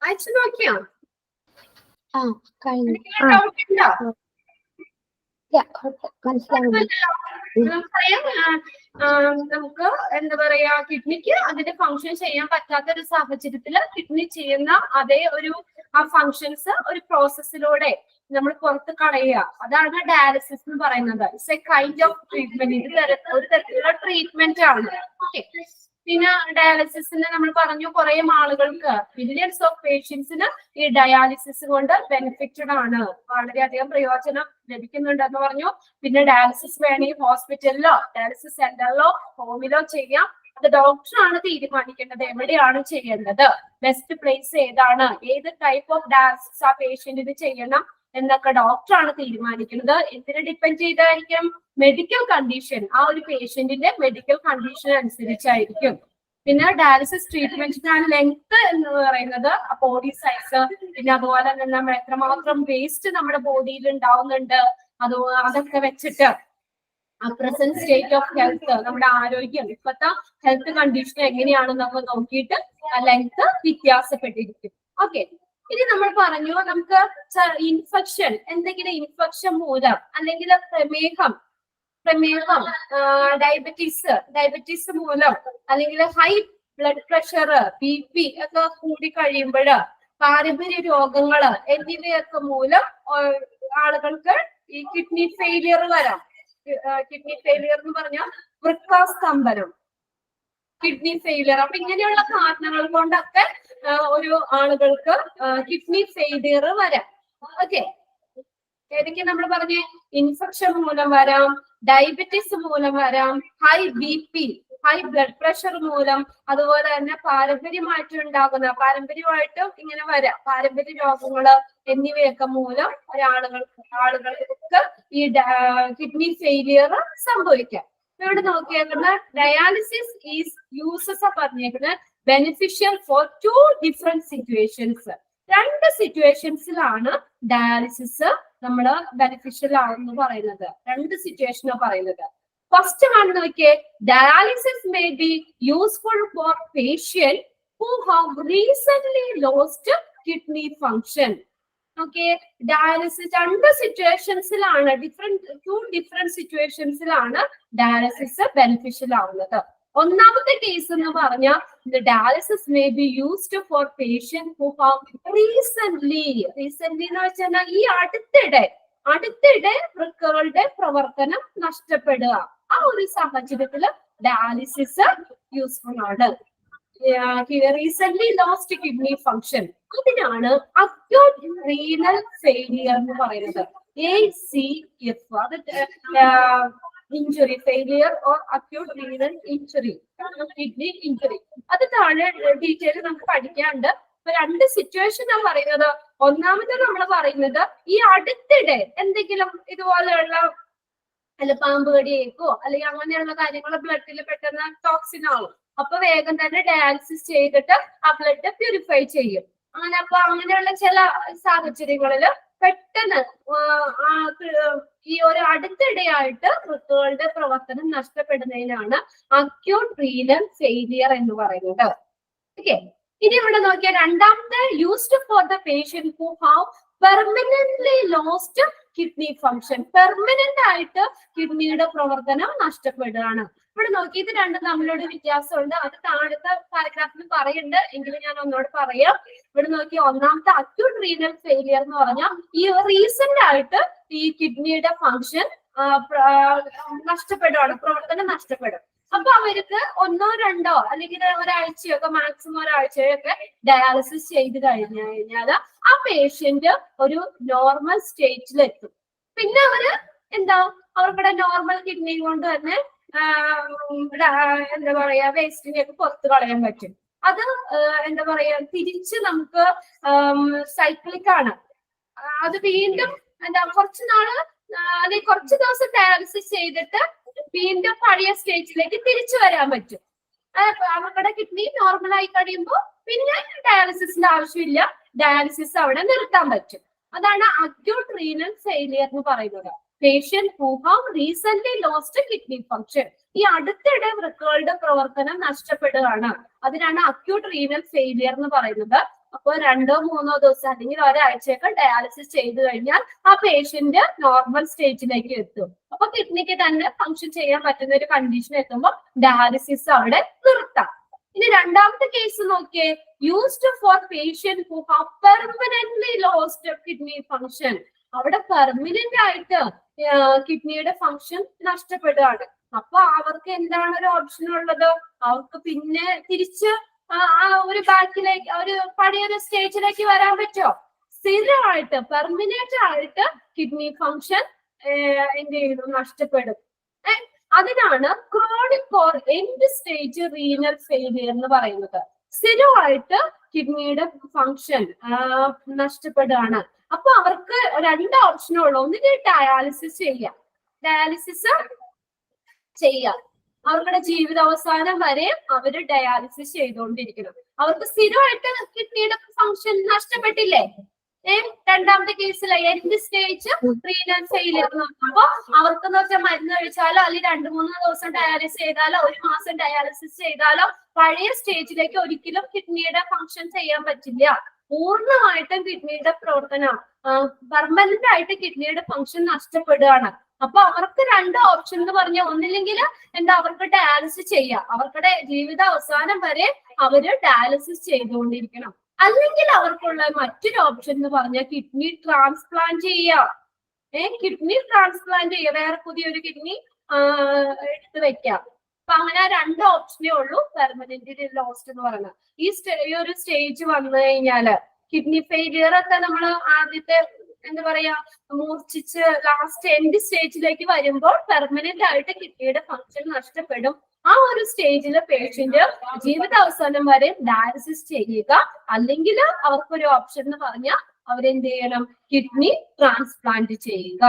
അയച്ചു നോക്കിയോ? കഴിഞ്ഞു. ഡൗട്ട് ഉണ്ടോ? മനസ്സിലാവുന്നു. നമുക്കറിയാം നമുക്ക് എന്താ പറയാ, കിഡ്നിക്ക് അതിന്റെ ഫങ്ഷൻ ചെയ്യാൻ പറ്റാത്ത ഒരു സാഹചര്യത്തിൽ കിഡ്നി ചെയ്യുന്ന അതേ ഒരു ആ ഫങ്ഷൻസ് ഒരു പ്രോസസ്സിലൂടെ നമ്മൾ പുറത്ത് കളയുക. അതാണ് ഡയാലിസിസ് എന്ന് പറയുന്നത്. It's A kind of treatment. ഇത് ഒരു തരത്തിലുള്ള ട്രീറ്റ്മെന്റ് ആണ്. ഓക്കെ. പിന്നെ ഡയാലിസിസിന് നമ്മൾ പറഞ്ഞു കുറെ ആളുകൾക്ക്, മില്യൺസ് ഓഫ് പേഷ്യൻസിന് ഈ ഡയാലിസിസ് കൊണ്ട് ബെനിഫിറ്റഡ് ആണ്, വളരെയധികം പ്രയോജനം ലഭിക്കുന്നുണ്ടെന്ന് പറഞ്ഞു. പിന്നെ ഡയാലിസിസ് വേണമെങ്കിൽ ഹോസ്പിറ്റലിലോ ഡയാലിസിസ് സെന്ററിലോ ഹോമിലോ ചെയ്യാം. അത് ഡോക്ടറാണ് തീരുമാനിക്കേണ്ടത് എവിടെയാണ് ചെയ്യേണ്ടത്, ബെസ്റ്റ് പ്ലേസ് ഏതാണ്, ഏത് ടൈപ്പ് ഓഫ് ഡയാലിസിസ് ആ പേഷ്യന്റിന് ചെയ്യണം എന്നൊക്കെ ഡോക്ടറാണ് തീരുമാനിക്കുന്നത്. എന്തിനെ ഡിപ്പെൻഡ് ചെയ്തായിരിക്കും? മെഡിക്കൽ കണ്ടീഷൻ, ആ ഒരു പേഷ്യന്റിന്റെ മെഡിക്കൽ കണ്ടീഷൻ അനുസരിച്ചായിരിക്കും. പിന്നെ ഡയാലിസിസ് ട്രീറ്റ്മെന്റിനാണ് ലെങ്ത് എന്ന് പറയുന്നത് ബോഡി സൈസ്, പിന്നെ അതുപോലെ തന്നെ നമ്മൾ എത്രമാത്രം വേസ്റ്റ് നമ്മുടെ ബോഡിയിൽ ഉണ്ടാവുന്നുണ്ട്, അതൊക്കെ വെച്ചിട്ട് ആ പ്രസന്റ് സ്റ്റേറ്റ് ഓഫ് ഹെൽത്ത്, നമ്മുടെ ആരോഗ്യം, ഇപ്പത്തെ ഹെൽത്ത് കണ്ടീഷൻ എങ്ങനെയാണെന്നൊക്കെ നോക്കിയിട്ട് ലെങ്ത് വ്യത്യാസപ്പെട്ടിരിക്കും. ഓക്കെ. ഇനി നമ്മൾ പറഞ്ഞു നമുക്ക് ഇൻഫെക്ഷൻ, എന്തെങ്കിലും ഇൻഫെക്ഷൻ മൂലം അല്ലെങ്കിൽ പ്രമേഹം, ഡയബറ്റീസ് മൂലം അല്ലെങ്കിൽ ഹൈ ബ്ലഡ് പ്രഷർ, BP ഒക്കെ കൂടി കഴിയുമ്പോൾ, പാരമ്പര്യ രോഗങ്ങള് എന്നിവയൊക്കെ മൂലം ആളുകൾക്ക് ഈ കിഡ്നി ഫെയിലിയർ വരാം. കിഡ്നി ഫെയിലിയർ എന്ന് പറഞ്ഞാൽ വൃക്കാസ്തംഭനം, കിഡ്നി ഫെയിലിയർ. അപ്പൊ ഇങ്ങനെയുള്ള കാരണങ്ങൾ കൊണ്ടൊക്കെ ഒരു ആളുകൾക്ക് കിഡ്നി ഫെയിലിയർ വരാം. ഓക്കെ. ഏതൊക്കെ നമ്മൾ പറഞ്ഞ ഇൻഫെക്ഷൻ മൂലം വരാം, ഡയബറ്റീസ് മൂലം വരാം, high BP, high blood pressure മൂലം, അതുപോലെ തന്നെ പാരമ്പര്യമായിട്ടും ഇങ്ങനെ വരാം, പാരമ്പര്യ രോഗങ്ങള് എന്നിവയൊക്കെ മൂലം ആളുകൾക്ക് ഈ കിഡ്നി ഫെയിലിയർ സംഭവിക്കാം. ഇവിടെ നോക്കിയേക്കുന്ന ഡയാലിസിസ് ഈസ് യൂസസ് പറഞ്ഞേക്കുന്നത് ബെനിഫിഷ്യൽ ഫോർ 2 ഡിഫറെന്റ് സിറ്റുവേഷൻസ്. 2 സിറ്റുവേഷൻസിലാണ് ഡയാലിസിസ് നമ്മള് ബെനിഫിഷ്യൽ ആണെന്ന് പറയുന്നത്. 2 സിറ്റുവേഷനാണ് പറയുന്നത്. ഫസ്റ്റ് വൺ നോക്കിയേ, dialysis may be useful for patient who have recently lost kidney function. Okay. Dialysis 2 സിറ്റുവേഷൻസിലാണ്, 2 ഡിഫറെന്റ് സിറ്റുവേഷൻസിലാണ് ഡയാലിസിസ് ബെനിഫിഷ്യൽ ആവുന്നത്. ഒന്നാമത്തെ കേസ് എന്ന് പറഞ്ഞാൽ dialysis may be used for patient who have recently എന്ന് വെച്ചാൽ ഈ അടുത്തിടെ വൃക്കകളുടെ പ്രവർത്തനം നഷ്ടപ്പെടുക. ആ ഒരു സാഹചര്യത്തിൽ ഡയാലിസിസ് യൂസ്ഫുൾ ആണ്. റീസെന്റ്ലി ലോസ്റ്റ് കിഡ്നി ഫങ്ഷൻ, അതിനാണ് അക്യൂട്ട് റീനൽ ഫെയിലിയർ എന്ന് പറയുന്നത്. ACF, അത് injury, failure or acute renal injury, kidney injury. അത് താഴെ ഡീറ്റെയിൽ നമുക്ക് പഠിക്കാനുണ്ട്. ഇപ്പൊ 2 സിറ്റുവേഷൻ ആണ് പറയുന്നത്. ഒന്നാമത്തെ നമ്മൾ പറയുന്നത് ഈ അടുത്തിടെ എന്തെങ്കിലും ഇതുപോലെയുള്ള പാമ്പ് കടിയേക്കോ അല്ലെങ്കിൽ അങ്ങനെയുള്ള കാര്യങ്ങൾ ബ്ലഡിൽ പെട്ടെന്ന് ടോക്സിൻ ആവും. അപ്പൊ വേഗം തന്നെ ഡയാലിസിസ് ചെയ്തിട്ട് ആ ബ്ലഡ് പ്യൂരിഫൈ ചെയ്യും. അപ്പൊ അങ്ങനെയുള്ള ചില സാഹചര്യങ്ങളിൽ പെട്ടെന്ന് ഈ ഒരു അടുത്തിടെയായിട്ട് വൃക്കകളുടെ പ്രവർത്തനം നഷ്ടപ്പെടുന്നതിനാണ് അക്യൂട്ട് റീനൽ ഫെയിലിയർ എന്ന് പറയുന്നത്. ഓക്കെ. ഇനി ഇവിടെ നോക്കിയാൽ രണ്ടാമത്തെ, used for the patient who have permanently lost kidney function. Permanent ആയിട്ട് കിഡ്നിയുടെ പ്രവർത്തനം നഷ്ടപ്പെടുകയാണ്. ഇവിടെ നോക്കി ഇത് രണ്ടും തമ്മിലൊരു വ്യത്യാസമുണ്ട്. അത് താഴത്തെ പാരഗ്രാഫിൽ പറയുന്നുണ്ട്, എങ്കിലും ഞാൻ ഒന്നോട് പറയാം. ഇവിടെ നോക്കി ഒന്നാമത്തെ അക്യൂട്ട് റീനൽ ഫെയിലിയർ എന്ന് പറഞ്ഞാൽ ഈ റീസെന്റ് ആയിട്ട് ഈ കിഡ്നിയുടെ ഫംഗ്ഷൻ നഷ്ടപ്പെടുകയാണ്, പ്രവർത്തനം നഷ്ടപ്പെടും. അപ്പൊ അവർക്ക് 1 or 2 അല്ലെങ്കിൽ ഒരാഴ്ചയൊക്കെ മാക്സിമം ഒരാഴ്ചയൊക്കെ ഡയാലിസിസ് ചെയ്ത് കഴിഞ്ഞാൽ ആ പേഷ്യന്റ് ഒരു നോർമൽ സ്റ്റേജിലെത്തും. പിന്നെ അവര് എന്താ അവർക്കിടെ നോർമൽ കിഡ്നി കൊണ്ട് തന്നെ എന്താ പറയാ വേസ്റ്റിനെയൊക്കെ പുറത്ത് കളയാൻ പറ്റും. അത് എന്താ പറയാ തിരിച്ച് നമുക്ക് സൈക്ലിക് ആണ്. അത് വീണ്ടും എന്താ കുറച്ച് നാള് അല്ലെങ്കിൽ കുറച്ച് ദിവസം ഡയാലിസിസ് ചെയ്തിട്ട് വീണ്ടും പഴയ സ്റ്റേജിലേക്ക് തിരിച്ചു വരാൻ പറ്റും. അവരുടെ കിഡ്നി നോർമൽ ആയി കഴിയുമ്പോൾ പിന്നെ ഡയാലിസിസിന്റെ ആവശ്യമില്ല, ഡയാലിസിസ് അവിടെ നിർത്താൻ പറ്റും. അതാണ് അക്യൂട്ട് റീനൽ ഫെയിലിയർ എന്ന് പറയുന്നത്. Patient who have recent lost kidney function, ഈ അടുത്തിടെ വൃക്കകളുടെ പ്രവർത്തനം നഷ്ടപ്പെടുകയാണ്. അതിനാണ് അക്യൂട്ട് റീനൽ ഫെയിലിയർ എന്ന് പറയുന്നത്. അപ്പോൾ 2-3 ദിവസം അല്ലെങ്കിൽ ഒരാഴ്ചയൊക്കെ ഡയാലിസിസ് ചെയ്തു കഴിഞ്ഞാൽ ആ പേഷ്യന്റ് നോർമൽ സ്റ്റേജിലേക്ക് എത്തും. അപ്പൊ കിഡ്നിക്ക് തന്നെ ഫംഗ്ഷൻ ചെയ്യാൻ പറ്റുന്ന ഒരു കണ്ടീഷൻ എത്തുമ്പോൾ ഡയാലിസിസ് അവിടെ നിർത്താം. ഇനി രണ്ടാമത്തെ കേസ് നോക്കിയേ, used for patient who have permanently lost kidney function. അവിടെ പെർമനന്റ് ആയിട്ട് കിഡ്നിയുടെ ഫംഗ്ഷൻ നഷ്ടപ്പെടുകയാണ്. അപ്പൊ അവർക്ക് എന്താണ് ഒരു ഓപ്ഷൻ ഉള്ളത്? അവർക്ക് പിന്നെ തിരിച്ച് ഒരു ബാക്കിലേക്ക് ഒരു പഴയൊരു സ്റ്റേജിലേക്ക് വരാൻ പറ്റുമോ? സ്ഥിരമായിട്ട് പെർമനന്റ് ആയിട്ട് കിഡ്നി ഫംഗ്ഷൻ എന്ത് ചെയ്യുന്നു? നഷ്ടപ്പെടും. അതിനാണ് chronic or end stage renal failure എന്ന് പറയുന്നത്. സ്ഥിരമായിട്ട് കിഡ്നിയുടെ ഫംഗ്ഷൻ നഷ്ടപ്പെടുകയാണ്. അപ്പൊ അവർക്ക് 2 ഓപ്ഷനേ ഉള്ളൂ. ഒന്നിന് ഡയാലിസിസ് ചെയ്യാം, അവരുടെ ജീവിതാവസാനം വരെ അവര് ഡയാലിസിസ് ചെയ്തുകൊണ്ടിരിക്കണം. അവർക്ക് സ്ഥിരമായിട്ട് കിഡ്നിയുടെ ഫംഗ്ഷൻ നഷ്ടപ്പെട്ടില്ലേ? രണ്ടാമത്തെ കേസിൽ എൻഡ് സ്റ്റേജ് റീനൽ ഫെയിലിയർ എന്ന് പറഞ്ഞപ്പോ അവർക്കെന്ന് വെച്ചാൽ മരുന്ന് കഴിച്ചാലോ അല്ലെങ്കിൽ 2-3 ദിവസം ഡയാലിസിസ് ചെയ്താലോ 1 മാസം ഡയാലിസിസ് ചെയ്താലോ പഴയ സ്റ്റേജിലേക്ക് ഒരിക്കലും കിഡ്നിയുടെ ഫംഗ്ഷൻ ചെയ്യാൻ പറ്റില്ല. പൂർണ്ണമായിട്ടും കിഡ്നിയുടെ പ്രവർത്തനം പെർമനന്റ് ആയിട്ട് കിഡ്നിയുടെ ഫംഗ്ഷൻ നഷ്ടപ്പെടുകയാണ്. അപ്പൊ അവർക്ക് 2 ഓപ്ഷൻ എന്ന് പറഞ്ഞ ഒന്നില്ലെങ്കിൽ എന്താ അവർക്ക് ഡയാലിസിസ് ചെയ്യാം, അവരുടെ ജീവിത അവസാനം വരെ അവര് ഡയാലിസിസ് ചെയ്തുകൊണ്ടിരിക്കണം. അല്ലെങ്കിൽ അവർക്കുള്ള മറ്റൊരു ഓപ്ഷൻ എന്ന് പറഞ്ഞാൽ കിഡ്നി ട്രാൻസ്പ്ലാന്റ് ചെയ്യാം. കിഡ്നി ട്രാൻസ്പ്ലാന്റ് ചെയ്യുക, വേറെ പുതിയൊരു കിഡ്നി എടുത്ത് വെക്കാം. അപ്പൊ അങ്ങനെ 2 ഓപ്ഷനേ ഉള്ളൂ പെർമനന്റ് ലോസ്റ്റ് എന്ന് പറയുന്നത്. ഈ ഒരു സ്റ്റേജ് വന്നു കഴിഞ്ഞാല് കിഡ്നി ഫെയിലിയർ ഒക്കെ നമ്മൾ ആദ്യത്തെ എന്താ പറയാ മൂർച്ഛിച്ച് ലാസ്റ്റ് എൻഡ് സ്റ്റേജിലേക്ക് വരുമ്പോൾ പെർമനന്റ് ആയിട്ട് കിഡ്നിയുടെ ഫംഗ്ഷൻ നഷ്ടപ്പെടും. ആ ഒരു സ്റ്റേജില് പേഷ്യന്റ് ജീവിതാവസാനം വരെ ഡയാലിസിസ് ചെയ്യുക, അല്ലെങ്കിൽ അവർക്കൊരു ഓപ്ഷൻ എന്ന് പറഞ്ഞാൽ അവരെന്ത് ചെയ്യണം? കിഡ്നി ട്രാൻസ്പ്ലാന്റ് ചെയ്യുക.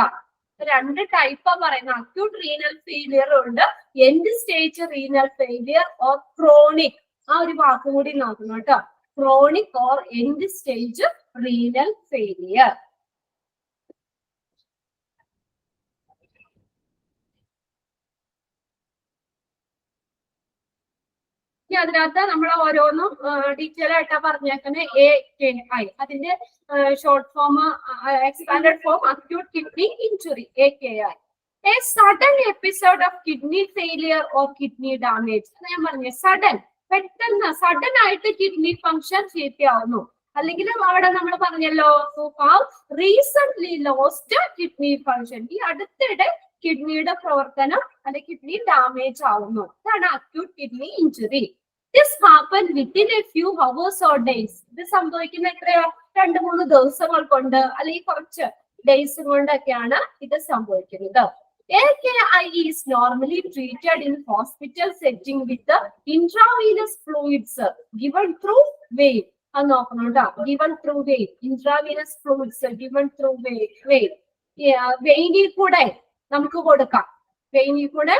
2 ടൈപ്പാ പറയുന്നത്. അക്യൂട്ട് റീനൽ ഫെയിലിയർ ഉണ്ട്, end stage renal failure or chronic. ആ ഒരു വാക്കും കൂടി നോക്കണം കേട്ടോ. Chronic or end stage renal failure. ഇനി അതിനകത്ത് നമ്മൾ ഓരോന്നും ഡീറ്റെയിൽ ആയിട്ടാ പറഞ്ഞേക്കുന്നത്. AKI അതിന്റെ short form expanded form acute kidney injury, AKI. A sudden episode of kidney failure or kidney damage. ഞാൻ പറഞ്ഞ സഡൻ, പെട്ടെന്ന് സഡൻ ആയിട്ട് കിഡ്നി ഫംഗ്ഷൻ ചീത്തയാവുന്നു. അല്ലെങ്കിൽ അവിടെ നമ്മൾ പറഞ്ഞല്ലോ റീസെന്റ് ലോസ്റ്റ് കിഡ്നി ഫംഗ്ഷൻ, ഈ അടുത്തിടെ കിഡ്നിയുടെ പ്രവർത്തനം അല്ലെങ്കിൽ കിഡ്നി ഡാമേജ് ആവുന്നു. ഇതാണ് acute kidney injury. This happen within A few hours or days. ഇത് സംഭവിക്കുന്ന എത്രയോ 2-3 ദിവസങ്ങൾ കൊണ്ട് അല്ലെങ്കിൽ കുറച്ച് ഡേയ്സ് കൊണ്ടൊക്കെയാണ് ഇത് സംഭവിക്കുന്നത്. AKI is normally treated in hospital setting with the intravenous fluids given through vein. അത് നോക്കണം കേട്ടോ. given through vein, intravenous fluids given through vein. വെയിനിൽ കൂടെ നമുക്ക് കൊടുക്കാം. വെയിനിൽ കൂടെ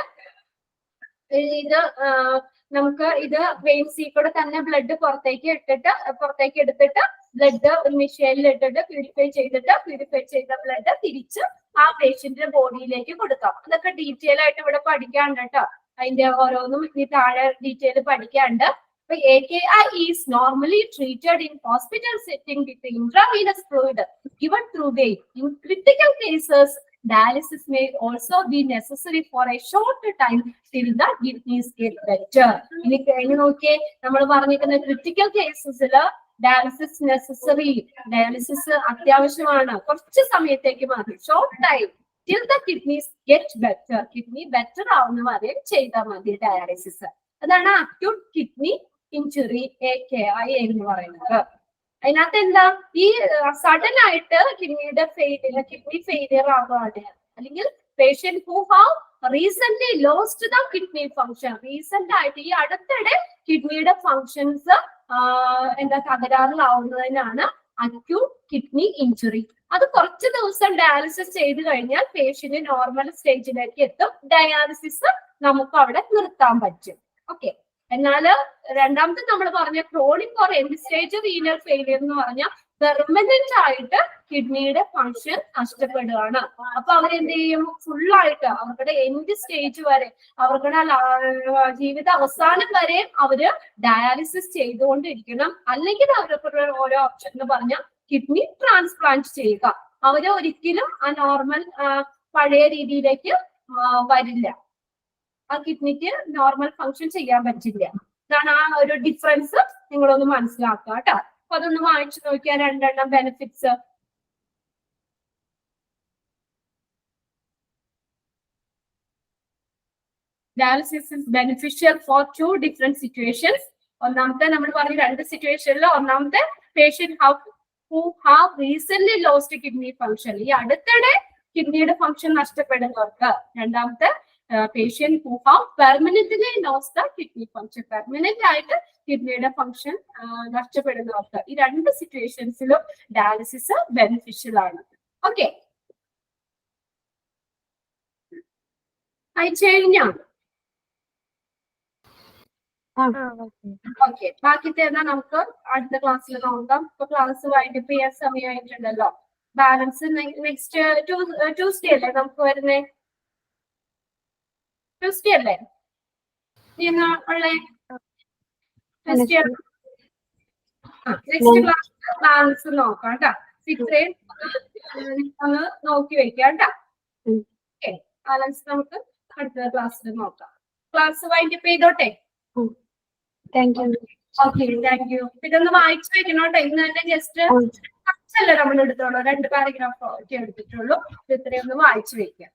ഇത് നമുക്ക് ഇത് വെയിൻസിൽ കൂടെ തന്നെ ബ്ലഡ് പുറത്തേക്ക് എടുത്തിട്ട് ബ്ലഡ് ഒരു മെഷീനിൽ ഇട്ടിട്ട് പ്യൂരിഫൈ ചെയ്ത ബ്ലഡ് തിരിച്ച് ആ പേഷ്യന്റിന്റെ ബോഡിയിലേക്ക് കൊടുക്കാം. അതൊക്കെ ഡീറ്റെയിൽ ആയിട്ട് ഇവിടെ പഠിക്കാണ്ട് കേട്ടോ. അതിന്റെ ഓരോന്നും ഇനി താഴെ ഡീറ്റെയിൽ പഠിക്കാണ്ട്. അപ്പൊ AKI is normally treated in hospital setting with the intravenous fluid given through vein. In critical cases, dialysis may also be necessary for a short time till the kidneys get better. ഇനി കഴിഞ്ഞ് നോക്കിയേ, നമ്മൾ പറഞ്ഞിരിക്കുന്ന critical കേസസിൽ dialysis necessary, dialysis അത്യാവശ്യമാണ്, കുറച്ച് സമയത്തേക്ക് മതി, short time till the kidneys get better. Kidney better ആവുന്ന വരെ ചെയ്താൽ മതി ഡയാലിസിസ്. അതാണ് അക്യൂട്ട് കിഡ്നി ഇഞ്ചുറി AKI എന്ന് പറയുന്നത്. അതിനകത്ത് എന്താ, ഈ സഡൻ ആയിട്ട് കിഡ്നി ഫെയിലിയർ ആവുകയാണ്, അല്ലെങ്കിൽ patient who have recent lost the kidney function, recent ആയിട്ട് ഈ അടുത്തിടെ കിഡ്നിയുടെ ഫങ്ഷൻസ് എന്താ തകരാറിലാവുന്നതിനാണ് അക്യൂട്ട് കിഡ്നി ഇഞ്ചുറി. അത് കുറച്ച് ദിവസം ഡയാലിസിസ് ചെയ്ത് കഴിഞ്ഞാൽ പേഷ്യന്റ് നോർമൽ സ്റ്റേജിലേക്ക് എത്തും, ഡയാലിസിസ് നമുക്ക് അവിടെ നിർത്താൻ പറ്റും. ഓക്കെ. എന്നാല് രണ്ടാമത്തെ നമ്മൾ പറഞ്ഞ chronic or end stage renal failure എന്ന് പറഞ്ഞാൽ പെർമനന്റ് ആയിട്ട് കിഡ്നിയുടെ ഫങ്ഷൻ നഷ്ടപ്പെടുകയാണ്. അപ്പൊ അവരെന്ത് ചെയ്യും, ഫുള്ളായിട്ട് അവരുടെ എൻഡ് സ്റ്റേജ് വരെ, അവരുടെ ജീവിത അവസാനം വരെ അവര് ഡയാലിസിസ് ചെയ്തുകൊണ്ടിരിക്കണം. അല്ലെങ്കിൽ അവർക്ക് ഓരോ ഓപ്ഷൻ എന്ന് പറഞ്ഞാൽ കിഡ്നി ട്രാൻസ്പ്ലാന്റ് ചെയ്യുക. അവര് ഒരിക്കലും ആ നോർമൽ പഴയ രീതിയിലേക്ക് വരില്ല, ആ കിഡ്നിക്ക് നോർമൽ ഫങ്ഷൻ ചെയ്യാൻ പറ്റില്ല. ഇതാണ് ആ ഒരു ഡിഫറൻസ് നിങ്ങളൊന്ന് മനസ്സിലാക്കുക കേട്ടോ. അപ്പൊ അതൊന്ന് വായിച്ചു നോക്കിയാൽ രണ്ടെണ്ണം benefits. Dialysis is beneficial for 2 different situations. ഒന്നാമത്തെ നമ്മൾ പറഞ്ഞ 2 സിറ്റുവേഷനിൽ, ഒന്നാമത്തെ patient who have recent lost kidney function, ഈ അടുത്തിടെ കിഡ്നിയുടെ ഫങ്ഷൻ നഷ്ടപ്പെടുന്നവർക്ക്. രണ്ടാമത്തെ patient who have permanently lost the kidney function, permanent ആയിട്ട് കിഡ്നിയുടെ ഫങ്ഷൻ നഷ്ടപ്പെടുന്നവർക്ക്. ഈ 2 സിറ്റുവേഷൻസിലും ഡയാലിസിസ് ബെനിഫിഷ്യൽ ആണ്. ഓക്കെ, അയച്ചു കഴിഞ്ഞാ ഓക്കെ. ബാക്കിത്തെ നമുക്ക് അടുത്ത ക്ലാസ്സിൽ നോക്കാം. ഇപ്പൊ ക്ലാസ് വൈൻഡപ്പ് ചെയ്യാൻ സമയമായിട്ടുണ്ടല്ലോ. ബാലൻസ് നെക്സ്റ്റ് ട്യൂസ്ഡേ അല്ലേ നമുക്ക് വരുന്നേ? ട്യൂസ്ഡേ അല്ലേ ഉള്ളേ? ട്യൂസ്ഡേ. നെക്സ്റ്റ് ക്ലാസ് ബാലൻസ് നോക്കാം കേട്ടോ. ഇത്രയും ഒന്ന് നോക്കി വെക്കാം കേട്ടോ. ഓക്കെ, ബാലൻസ് നമുക്ക് അടുത്ത ക്ലാസ്സിൽ നോക്കാം. ക്ലാസ് വൈൻഡപ്പ് ചെയ്തോട്ടെ. Thank you. Okay, thank you. ഇതൊന്ന് വായിച്ചു വെക്കണോട്ടെ. ഇന്ന് തന്നെ ജസ്റ്റ് കുറച്ചല്ലേ നമ്മൾ എടുത്തോളൂ, 2 പാരഗ്രാഫ് ഒക്കെ എടുത്തിട്ടുള്ളൂ. ഇത്രയും ഒന്ന് വായിച്ചു വെക്കാം.